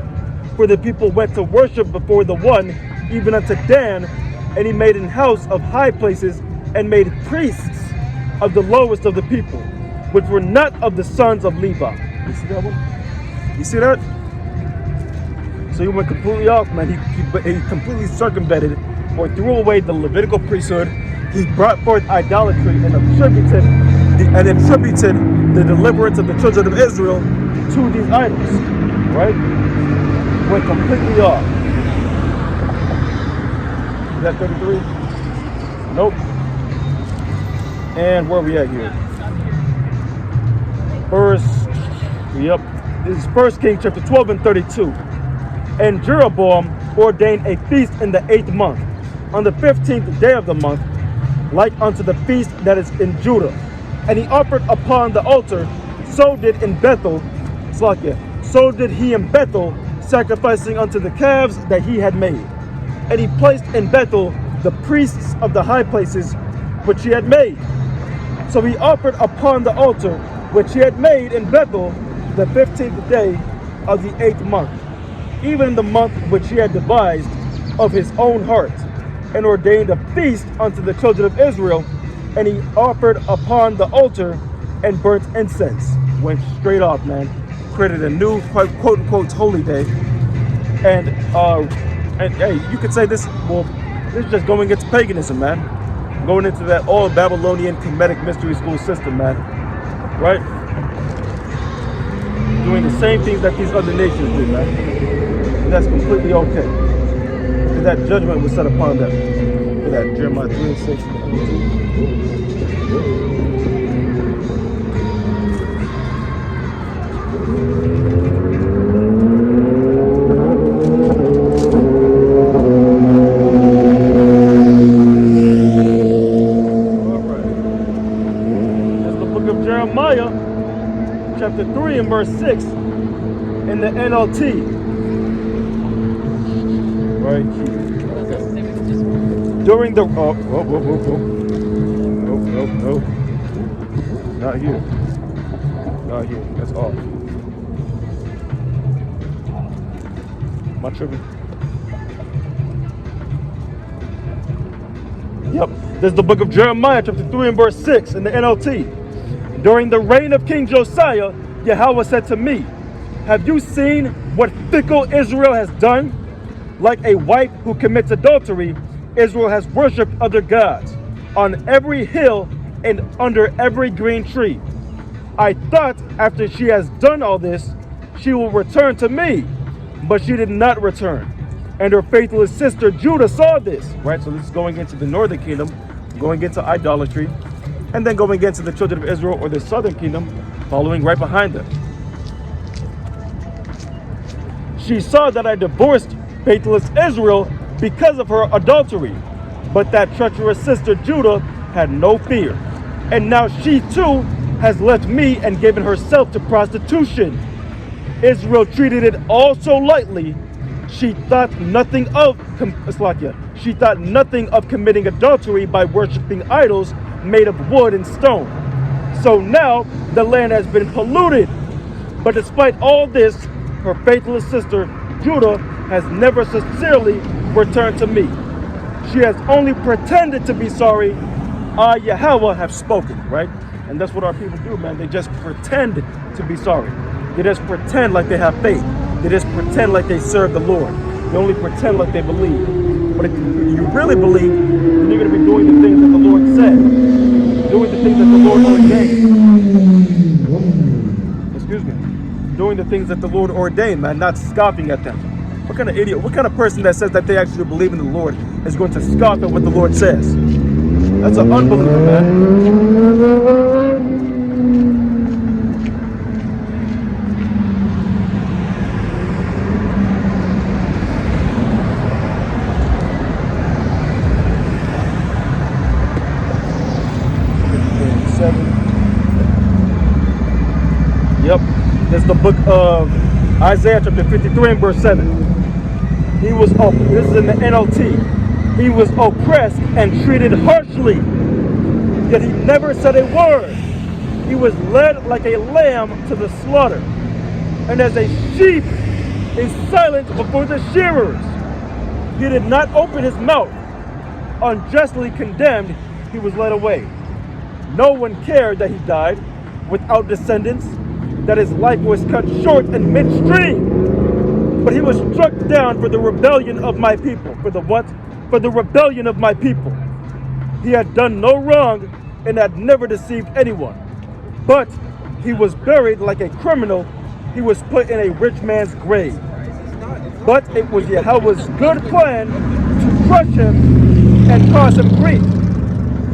for the people went to worship before the one, even unto Dan, and he made an house of high places, and made priests of the lowest of the people, which were not of the sons of Levi. You see that one? You see that? So he went completely off, man. He completely circumvented or threw away the Levitical priesthood. He brought forth idolatry and attributed the deliverance of the children of Israel to these idols, right? Went completely off. Is that 33? Nope. And where are we at here? This is 1 Kings chapter 12 and 32. And Jeroboam ordained a feast in the 8th month, on the 15th day of the month, like unto the feast that is in Judah. And he offered upon the altar, so did he in Bethel, sacrificing unto the calves that he had made. And he placed in Bethel the priests of the high places which he had made. So he offered upon the altar which he had made in Bethel the 15th day of the 8th month, even the month which he had devised of his own heart, and ordained a feast unto the children of Israel. And he offered upon the altar and burnt incense. Went straight off, man. Created a new quote-unquote holy day. And hey, you could say this is just going into paganism, man. Going into that old Babylonian Kemetic mystery school system, man. right? Doing the same things that these other nations do, man. And that's completely okay. And that judgment was set upon them. Look at that, Jeremiah 3:6. Jeremiah chapter 3 and verse 6 in the NLT. Right here. During the no. Not here. Not here. That's off. Am I tripping? Yep. This is the book of Jeremiah chapter 3 and verse 6 in the NLT. During the reign of King Josiah, Yahweh said to me, have you seen what fickle Israel has done? Like a wife who commits adultery, Israel has worshipped other gods on every hill and under every green tree. I thought after she has done all this, she will return to me, but she did not return. And her faithless sister Judah saw this, right? So this is going into the northern kingdom, going into idolatry, and then going against the children of Israel or the southern kingdom, following right behind them. She saw that I divorced faithless Israel because of her adultery, but that treacherous sister Judah had no fear. And now she too has left me and given herself to prostitution. Israel treated it all so lightly. She thought nothing of committing adultery by worshiping idols made of wood and stone. So now the land has been polluted. But despite all this, her faithless sister Judah has never sincerely returned to me. She has only pretended to be sorry. I, Yahweh, have spoken, right? And that's what our people do, man. They just pretend to be sorry. They just pretend like they have faith. They just pretend like they serve the Lord. They only pretend like they believe. But if you really believe, then you're going to be doing the things that the Lord said. Doing the things that the Lord ordained. Excuse me. Doing the things that the Lord ordained, man, not scoffing at them. What kind of idiot, what kind of person that says that they actually believe in the Lord is going to scoff at what the Lord says? That's an unbeliever, man. Yep, this is the book of Isaiah chapter 53 and verse 7. He was, this is in the NLT. He was oppressed and treated harshly, yet he never said a word. He was led like a lamb to the slaughter, and as a sheep is silent before the shearers. He did not open his mouth. Unjustly condemned, he was led away. No one cared that he died without descendants, that his life was cut short in midstream. But he was struck down for the rebellion of my people. For the what? For the rebellion of my people. He had done no wrong and had never deceived anyone. But he was buried like a criminal. He was put in a rich man's grave. But it was Yahweh's good plan to crush him and cause him grief.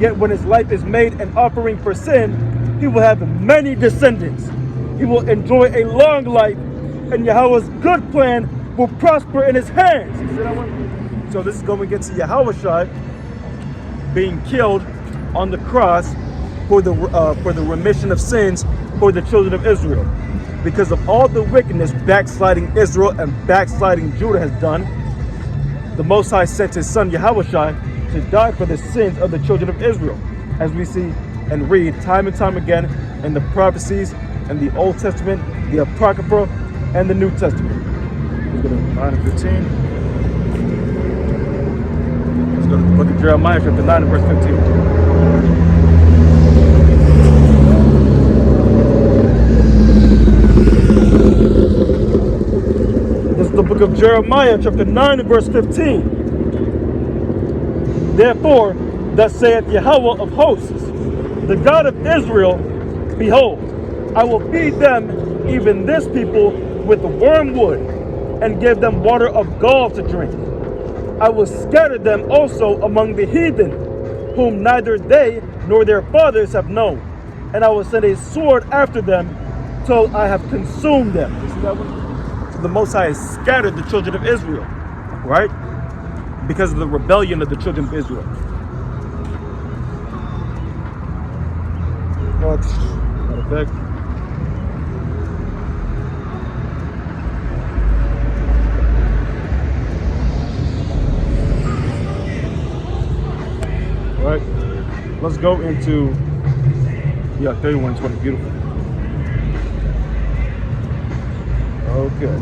Yet when his life is made an offering for sin, he will have many descendants. He will enjoy a long life, and Yahweh's good plan will prosper in his hands. So this is going against Yahushua being killed on the cross for the remission of sins for the children of Israel. Because of all the wickedness backsliding Israel and backsliding Judah has done, the Most High sent his son Yahushua to die for the sins of the children of Israel, as we see and read time and time again in the prophecies and the Old Testament, the Apocrypha, and the New Testament. Let's go to 9 and 15. Let's go to the book of Jeremiah, chapter 9 and verse 15. This is the book of Jeremiah, chapter 9 and verse 15. Therefore, thus saith Yahweh of hosts, the God of Israel, behold, I will feed them, even this people, with wormwood, and give them water of gall to drink. I will scatter them also among the heathen, whom neither they nor their fathers have known. And I will send a sword after them till I have consumed them. You see that one? So the Most High has scattered the children of Israel, right? Because of the rebellion of the children of Israel. Matter of fact, all right, let's go into 31:20. Beautiful. Okay.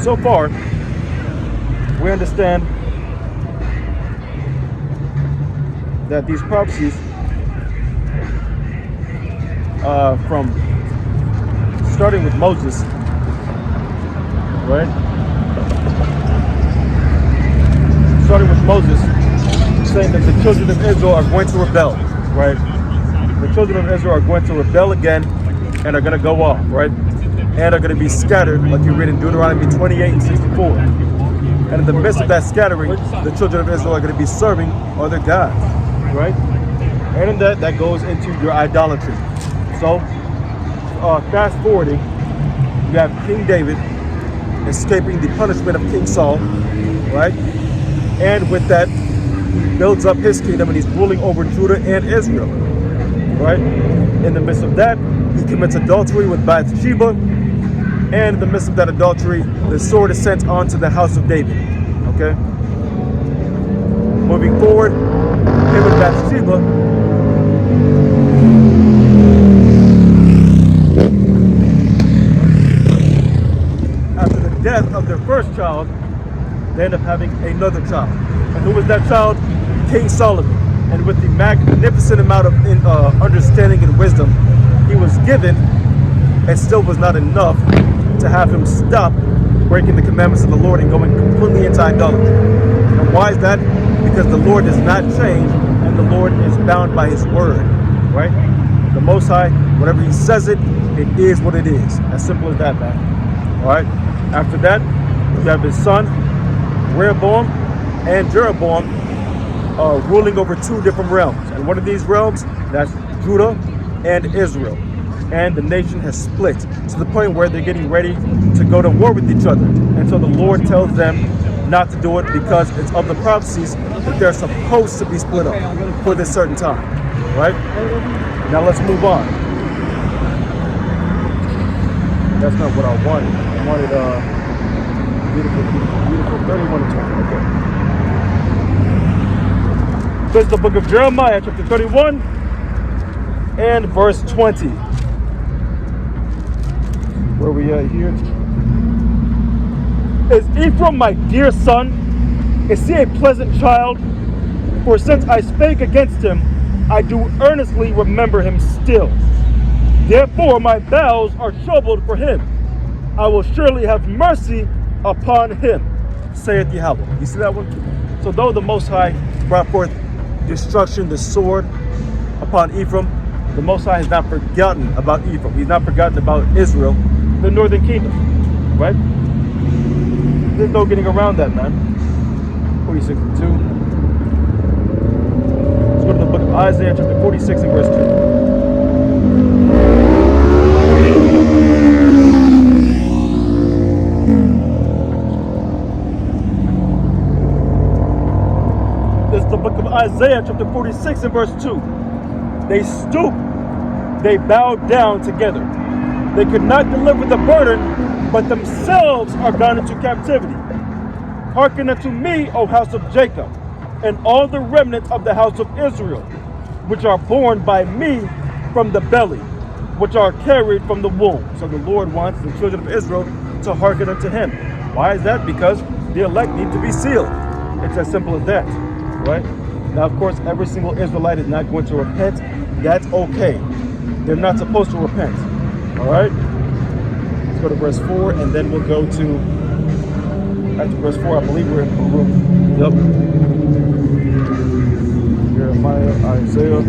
So far, we understand that these prophecies from starting with Moses, right? Starting with Moses, saying that the children of Israel are going to rebel, right? The children of Israel are going to rebel again and are going to go off, right? And are going to be scattered, like you read in Deuteronomy 28 and 64. And in the midst of that scattering, the children of Israel are going to be serving other gods, right? And in that goes into your idolatry. So, fast forwarding, you have King David escaping the punishment of King Saul, right? And with that, he builds up his kingdom and he's ruling over Judah and Israel, right? In the midst of that, he commits adultery with Bathsheba, and in the midst of that adultery, the sword is sent onto the house of David, okay? Moving forward, him and Bathsheba, after the death of their first child, they end up having another child. And who was that child? King Solomon. And with the magnificent amount of understanding and wisdom he was given, it still was not enough to have him stop breaking the commandments of the Lord and going completely into idolatry. And why is that? Because the Lord does not change, and the Lord is bound by his word, right? The Most High, whatever he says it is what it is. As simple as that, man. All right? After that, you have his son, Rehoboam and Jeroboam, ruling over two different realms. And one of these realms, that's Judah and Israel. And the nation has split to the point where they're getting ready to go to war with each other. And so the Lord tells them not to do it because it's of the prophecies that they're supposed to be split up for this certain time, right? Now let's move on. That's not what I wanted. I wanted beautiful 31 and 20. Okay. This is the book of Jeremiah, chapter 31 and verse 20. Where we at here? Is Ephraim my dear son? Is he a pleasant child? For since I spake against him, I do earnestly remember him still. Therefore my bowels are troubled for him. I will surely have mercy upon him, saith Yahweh. You see that one? So though the Most High brought forth destruction, the sword, upon Ephraim, the Most High has not forgotten about Ephraim. He's not forgotten about Israel, the northern kingdom, right? There's no getting around that, man. 46 and 2. Let's go to the book of Isaiah, chapter 46 and verse 2. This is the book of Isaiah, chapter 46 and verse 2. They stoop, they bowed down together. They could not deliver the burden, but themselves are gone into captivity. Hearken unto me, O house of Jacob, and all the remnant of the house of Israel, which are born by me from the belly, which are carried from the womb. So the Lord wants the children of Israel to hearken unto him. Why is that? Because the elect need to be sealed. It's as simple as that, right? Now, of course, every single Israelite is not going to repent. That's okay. They're not supposed to repent. All right? Let's go to verse 4, and then we'll go to, after verse 4, I believe we're in Baruch. Yep. Jeremiah, Isaiah.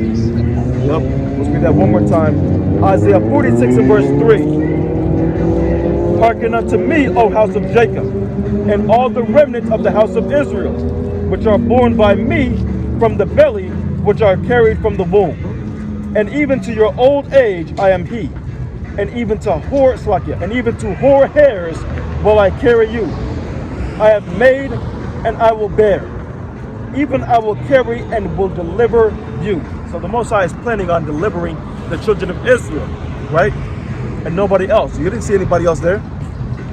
Yep. Let's read that one more time. Isaiah 46 and verse 3. Hearken unto me, O house of Jacob, and all the remnant of the house of Israel, which are born by me from the belly, which are carried from the womb. And even to your old age I am he, and even to hoar hairs will I carry you. I have made and I will bear. Even I will carry and will deliver you. So the Most High is planning on delivering the children of Israel, right? And nobody else. You didn't see anybody else there,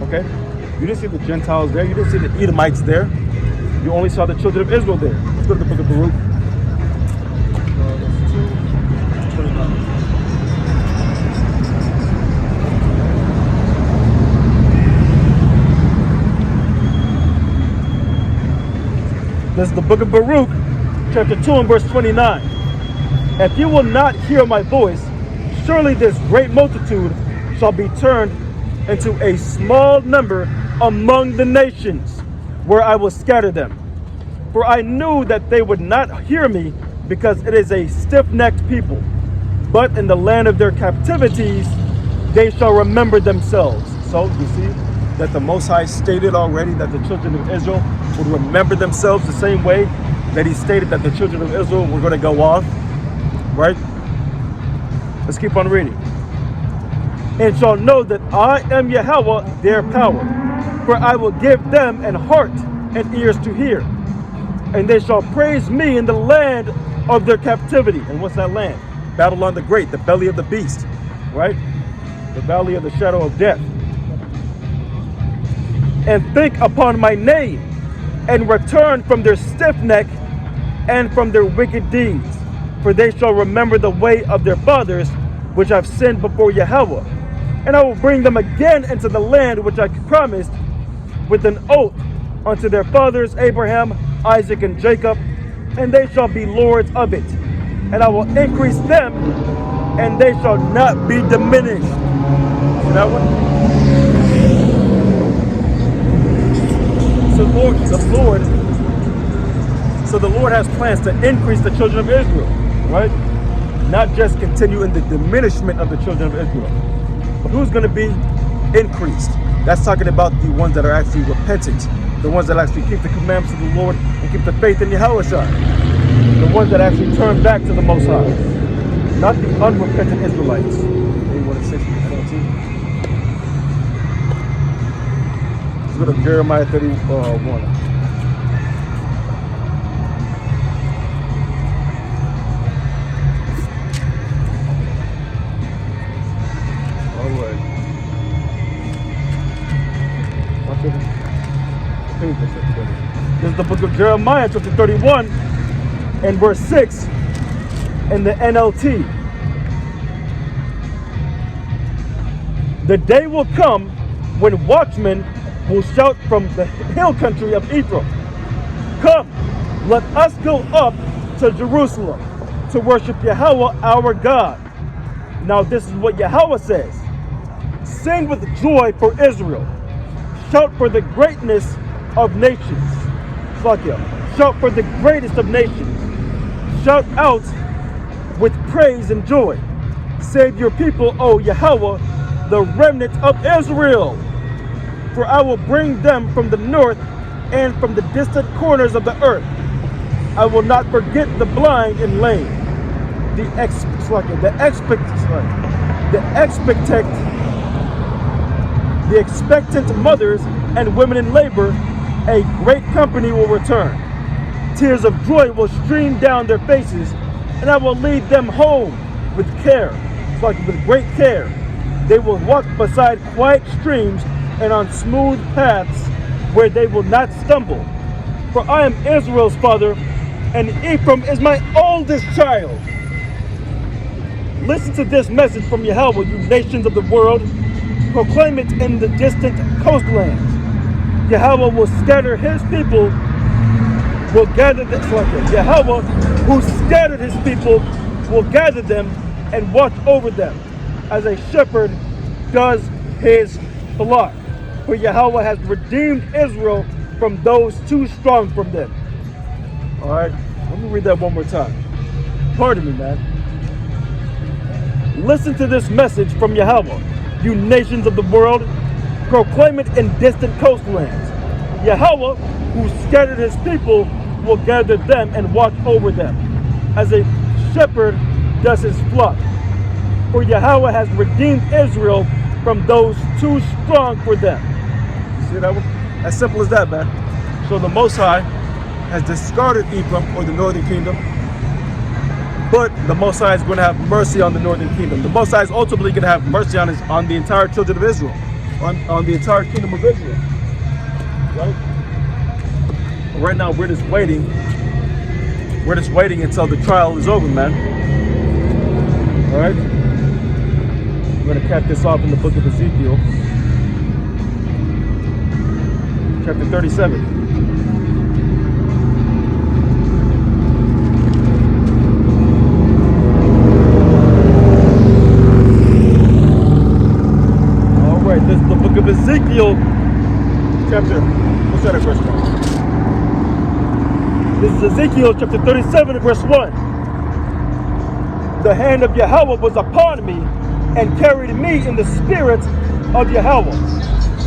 okay? You didn't see the Gentiles there. You didn't see the Edomites there. You only saw the children of Israel there. Let's go to the book of Baruch. This is the book of Baruch, chapter 2 and verse 29. If you will not hear my voice, surely this great multitude shall be turned into a small number among the nations, where I will scatter them. For I knew that they would not hear me, because it is a stiff-necked people. But in the land of their captivities, they shall remember themselves. So you see that the Most High stated already that the children of Israel would remember themselves the same way that he stated that the children of Israel were going to go off, right? Let's keep on reading. And shall know that I am Yahweh, their power. For I will give them an heart and ears to hear. And they shall praise me in the land of their captivity. And what's that land? Babylon the Great, the belly of the beast, right? The valley of the shadow of death. And think upon my name, and return from their stiff neck and from their wicked deeds. For they shall remember the way of their fathers, which I've sinned before Yahweh. And I will bring them again into the land which I promised with an oath unto their fathers Abraham, Isaac, and Jacob, and they shall be lords of it. And I will increase them, and they shall not be diminished. See that one? So the Lord has plans to increase the children of Israel, right? Not just continue in the diminishment of the children of Israel. But who's going to be increased? That's talking about the ones that are actually repentant, the ones that actually keep the commandments of the Lord and keep the faith in Yahweh, the ones that actually turn back to the Most High, not the unrepentant Israelites. Let's go to Jeremiah 31. This is the book of Jeremiah, chapter 31, and verse 6 in the NLT. The day will come when watchmen will shout from the hill country of Ephraim, come, let us go up to Jerusalem to worship Yahweh our God. Now this is what Yahweh says. Sing with joy for Israel. Shout for the greatness of nations. Shout for the greatest of nations. Shout out with praise and joy. Save your people, O Yahweh, the remnant of Israel. For I will bring them from the north and from the distant corners of the earth. I will not forget the blind and lame, the expectant mothers and women in labor. A great company will return. Tears of joy will stream down their faces, and I will lead them home with care, with great care. They will walk beside quiet streams and on smooth paths where they will not stumble. For I am Israel's father, and Ephraim is my oldest child. Listen to this message from Yahweh, you nations of the world. Proclaim it in the distant coastlands. Yahweh will scatter his people, will gather them. Yahweh, who scattered his people, will gather them and watch over them, as a shepherd does his flock. For Yahweh has redeemed Israel from those too strong from them. All right, let me read that one more time. Pardon me, man. Listen to this message from Yahweh, you nations of the world. Proclaim it in distant coastlands. Yahweh, who scattered his people, will gather them and watch over them, as a shepherd does his flock. For Yahweh has redeemed Israel from those too strong for them. You see that one? As simple as that, man. So the Most High has discarded Ephraim, or the northern kingdom, but the Most High is going to have mercy on the northern kingdom. The Most High is ultimately going to have mercy on the entire children of Israel, on the entire kingdom of Israel. Right? But right now, we're just waiting. We're just waiting until the trial is over, man. All right? We're going to cap this off in the book of Ezekiel, chapter 37. This is the book of Ezekiel, chapter, what's that at verse 1? This is Ezekiel chapter 37, verse 1. The hand of Yahweh was upon me, and carried me in the spirit of Yahweh,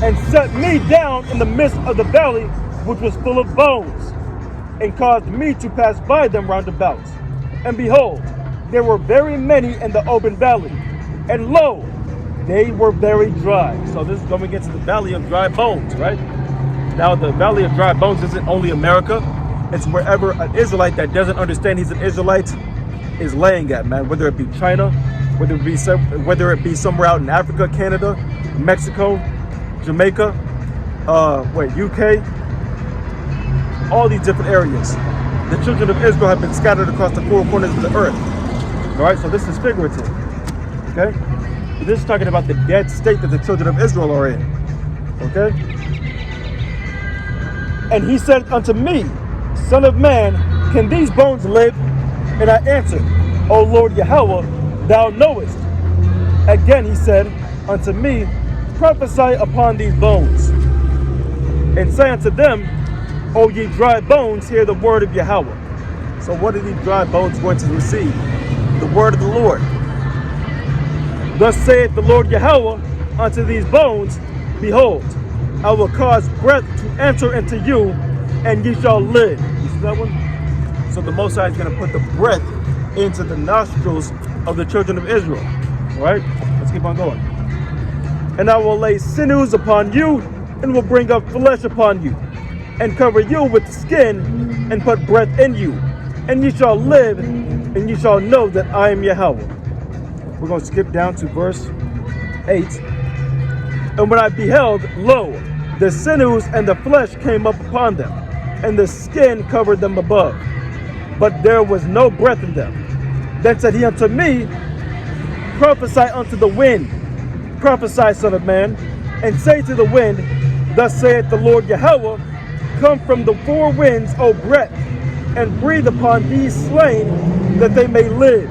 and set me down in the midst of the valley, which was full of bones, and caused me to pass by them round about. And behold, there were very many in the open valley, and lo, they were very dry. So this is going into the valley of dry bones, right? Now the valley of dry bones isn't only America. It's wherever an Israelite that doesn't understand he's an Israelite is laying at, man. Whether it be China, whether it be somewhere out in Africa, Canada, Mexico, Jamaica, UK, all these different areas. The children of Israel have been scattered across the four corners of the earth. All right, so this is figurative, okay? This is talking about the dead state that the children of Israel are in. Okay? And he said unto me, Son of man, can these bones live? And I answered, O Lord Yahweh, thou knowest. Again he said unto me, Prophesy upon these bones, and say unto them, O ye dry bones, hear the word of Yahweh. So what are these dry bones going to receive? The word of the Lord. Thus saith the Lord Yahweh unto these bones, Behold, I will cause breath to enter into you, and ye shall live. You see that one? So the Most High is going to put the breath into the nostrils of the children of Israel. All right? Let's keep on going. And I will lay sinews upon you, and will bring up flesh upon you, and cover you with skin, and put breath in you. And ye shall live, and ye shall know that I am Yahweh. We're going to skip down to verse 8. And when I beheld, lo, the sinews and the flesh came up upon them, and the skin covered them above, but there was no breath in them. Then said he unto me, Prophesy unto the wind, prophesy, son of man, and say to the wind, Thus saith the Lord Yahweh, Come from the four winds, O breath, and breathe upon these slain, that they may live.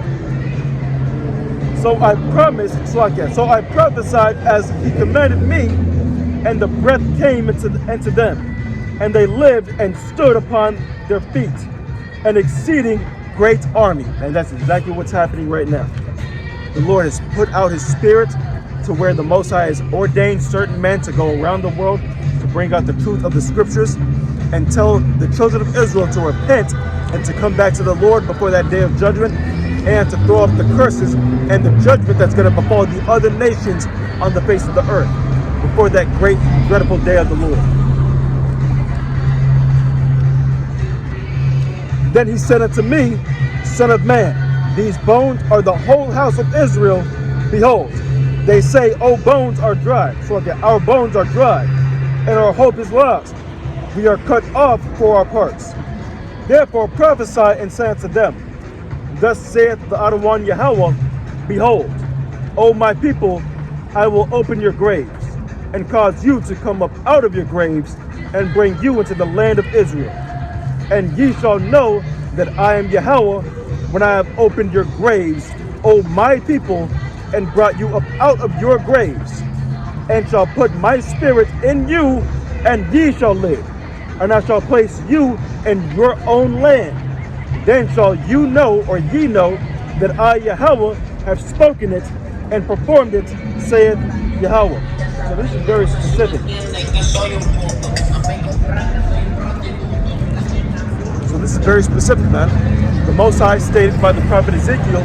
So I prophesied as he commanded me, and the breath came into them, and they lived and stood upon their feet, an exceeding great army. And that's exactly what's happening right now. The Lord has put out his spirit to where the Most High has ordained certain men to go around the world to bring out the truth of the scriptures and tell the children of Israel to repent and to come back to the Lord before that day of judgment, and to throw off the curses and the judgment that's going to befall the other nations on the face of the earth before that great, dreadful day of the Lord. Then he said unto me, Son of man, these bones are the whole house of Israel. Behold, they say, O bones are dry. So again, our bones are dry, and our hope is lost. We are cut off for our parts. Therefore prophesy and say unto them, Thus saith the Adonai Yahweh, Behold, O my people, I will open your graves, and cause you to come up out of your graves, and bring you into the land of Israel. And ye shall know that I am Yahweh, when I have opened your graves, O my people, and brought you up out of your graves, and shall put my spirit in you, and ye shall live, and I shall place you in your own land. Then shall you know, or ye know, that I, Yahweh, have spoken it and performed it, saith Yahweh. So this is very specific. So this is very specific, man. The Most High stated by the prophet Ezekiel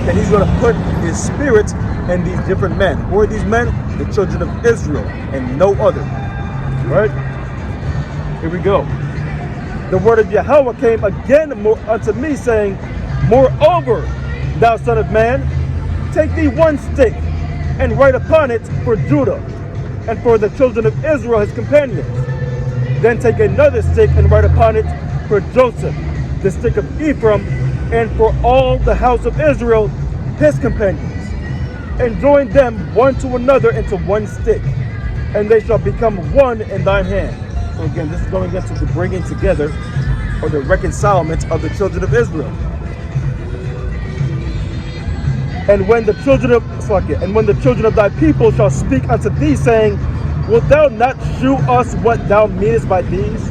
that he's going to put his spirit in these different men. Who are these men? The children of Israel and no other. Right? Here we go. The word of Yahweh came again unto me, saying, Moreover, thou son of man, take thee one stick, and write upon it for Judah, and for the children of Israel his companions. Then take another stick, and write upon it for Joseph, the stick of Ephraim, and for all the house of Israel his companions. And join them one to another into one stick, and they shall become one in thine hand. So again, this is going into the bringing together or the reconcilement of the children of Israel. And when the children of thy people shall speak unto thee, saying, Wilt thou not shew us what thou meanest by these?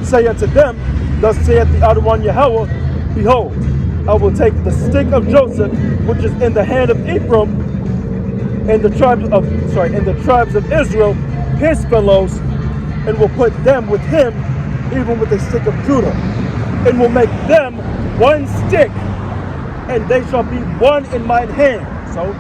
Say unto them, Thus saith the Adonai Yahweh, Behold, I will take the stick of Joseph, which is in the hand of Ephraim, and the tribes of Israel, his fellows, and will put them with him, even with the stick of Judah, and will make them one stick, and they shall be one in mine hand. So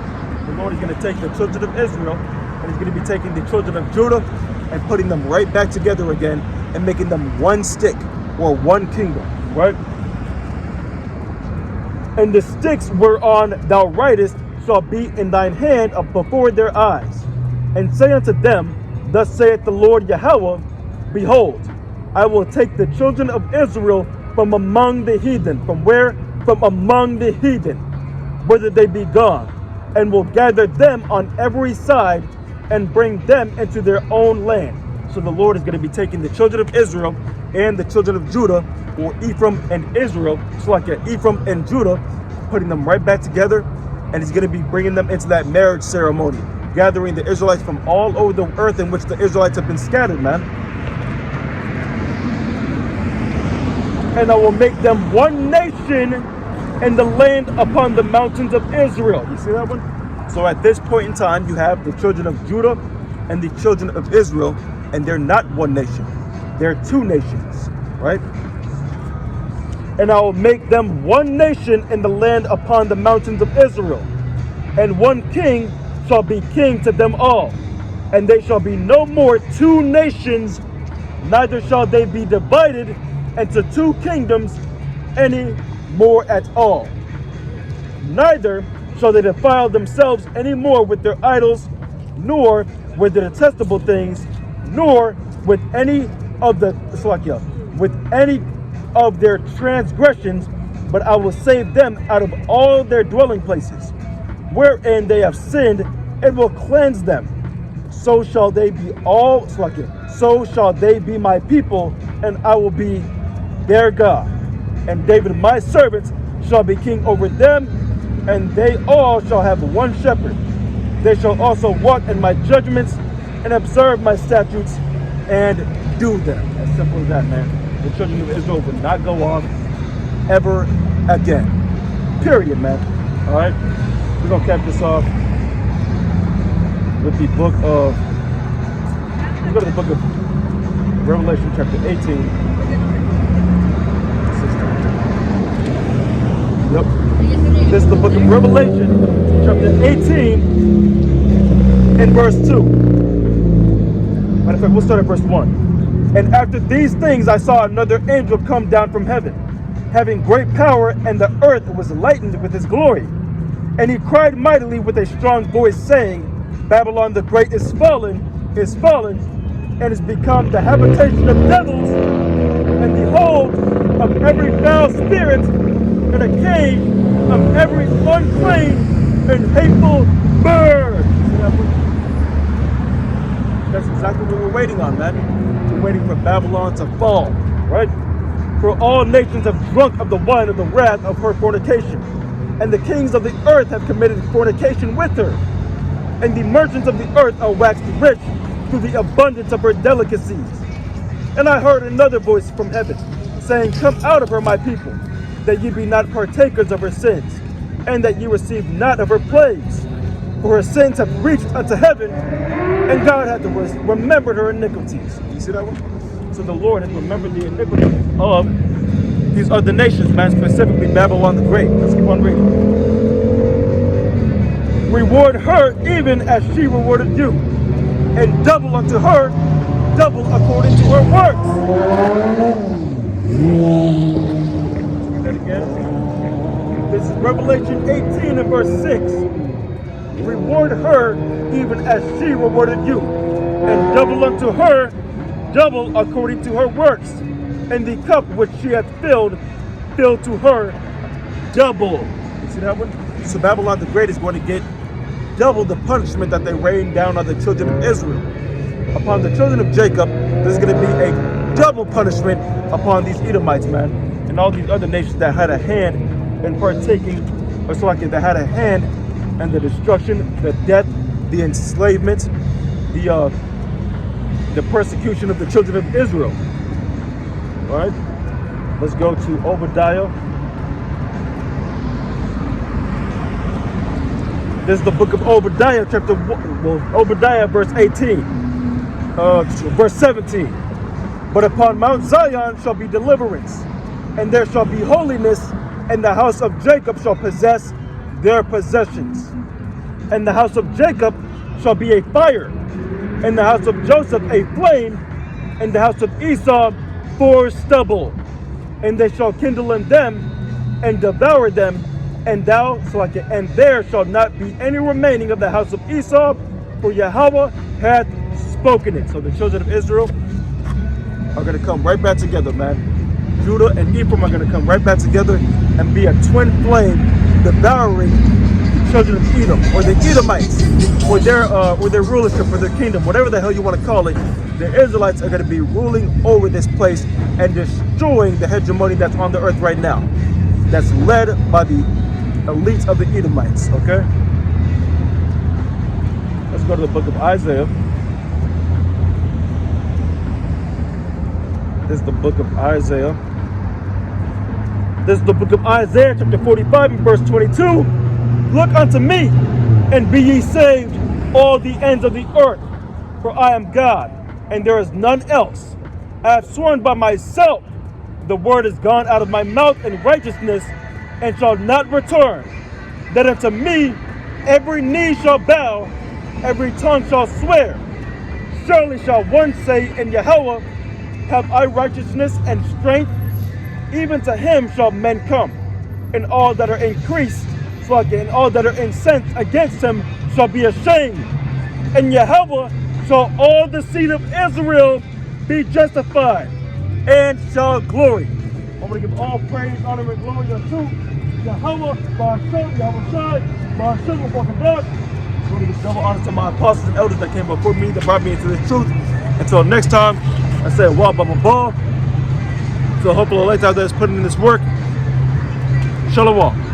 the Lord is going to take the children of Israel, and he's going to be taking the children of Judah and putting them right back together again and making them one stick or one kingdom, right? And the sticks whereon thou writest shall be in thine hand before their eyes. And say unto them, Thus saith the Lord Yahweh, Behold, I will take the children of Israel from among the heathen. From where? From among the heathen, whither they be gone, and will gather them on every side and bring them into their own land. So the Lord is going to be taking the children of Israel and the children of Judah, or Ephraim and Israel, so like Ephraim and Judah, putting them right back together, and he's going to be bringing them into that marriage ceremony, gathering the Israelites from all over the earth in which the Israelites have been scattered, man. And I will make them one nation in the land upon the mountains of Israel. You see that one? So at this point in time, you have the children of Judah and the children of Israel, and they're not one nation. They're two nations, right? And I will make them one nation in the land upon the mountains of Israel, and one king shall be king to them all. And they shall be no more two nations, neither shall they be divided into two kingdoms any more at all. Neither shall they defile themselves any more with their idols, nor with the detestable things, nor with any of their transgressions, but I will save them out of all their dwelling places, wherein they have sinned, and will cleanse them. So shall they be so shall they be my people, and I will be their God. And David my servant shall be king over them, and they all shall have one shepherd. They shall also walk in my judgments, and observe my statutes, and do them. As simple as that, man. The children of Israel will not go off ever again. Period, man. All right? We're going to cap this off with the book of, let's go to the book of Revelation chapter 18. Yep. This is the book of Revelation chapter 18 and verse 2. Matter of fact, we'll start at verse 1. And after these things I saw another angel come down from heaven, having great power, and the earth was lightened with his glory. And he cried mightily with a strong voice, saying, Babylon the great is fallen, and is become the habitation of devils, and the hold of every foul spirit, and a cage of every unclean and hateful bird. That's exactly what we're waiting on, man. We're waiting for Babylon to fall, right? For all nations have drunk of the wine of the wrath of her fornication, and the kings of the earth have committed fornication with her, and the merchants of the earth are waxed rich through the abundance of her delicacies. And I heard another voice from heaven, saying, Come out of her, my people, that ye be not partakers of her sins, and that ye receive not of her plagues. For her sins have reached unto heaven, and God hath remembered her iniquities. You see that one? So the Lord has remembered the iniquities of these other nations, man, specifically Babylon the Great. Let's keep on reading. Reward her even as she rewarded you, and double unto her, double according to her works. Read that again. This is Revelation 18 and verse 6. Reward her even as she rewarded you, and double unto her, double according to her works. And the cup which she hath filled, fill to her double. You see that one? So Babylon the Great is going to get double the punishment that they rained down on the children of Israel. Upon the children of Jacob, there's going to be a double punishment upon these Edomites, man, and all these other nations that had a hand in partaking, or so like that had a hand in the destruction, the death, the enslavement, the persecution of the children of Israel. All right, let's go to Obadiah. This is the book of Obadiah, chapter 1, well, Obadiah, verse 18, verse 17. But upon Mount Zion shall be deliverance, and there shall be holiness, and the house of Jacob shall possess their possessions. And the house of Jacob shall be a fire, and the house of Joseph a flame, and the house of Esau for stubble. And they shall kindle in them, and devour them, and there shall not be any remaining of the house of Esau, for Yahweh hath spoken it. So the children of Israel are going to come right back together, man. Judah and Ephraim are going to come right back together and be a twin flame, devouring the children of Edom, or the Edomites, or their rulership, or their kingdom, whatever the hell you want to call it. The Israelites are going to be ruling over this place and destroying the hegemony that's on the earth right now, that's led by the elites of the Edomites. Okay, let's go to the book of Isaiah. This is the book of Isaiah. This is the book of Isaiah, chapter 45 and verse 22. Look unto me, and be ye saved, all the ends of the earth, for I am God, and there is none else. I have sworn by myself, the word is gone out of my mouth in righteousness, and shall not return, that unto me every knee shall bow, every tongue shall swear. Surely shall one say in Yahweh, have I righteousness and strength? Even to him shall men come, and all that are increased, and all that are incensed against him shall be ashamed. And Yahweh shall all the seed of Israel be justified, and shall glory. I'm going to give all praise, honor, and glory unto Yahweh, Ba'ashem, Yahweh Shai, Ba'ashem, Ba'ashem. I'm going to give double honor to my apostles and elders that came before me, that brought me into this truth. Until next time, I say, Wah, Ba, Ba, Ba. So hopefully later after this putting in this work, Shalom.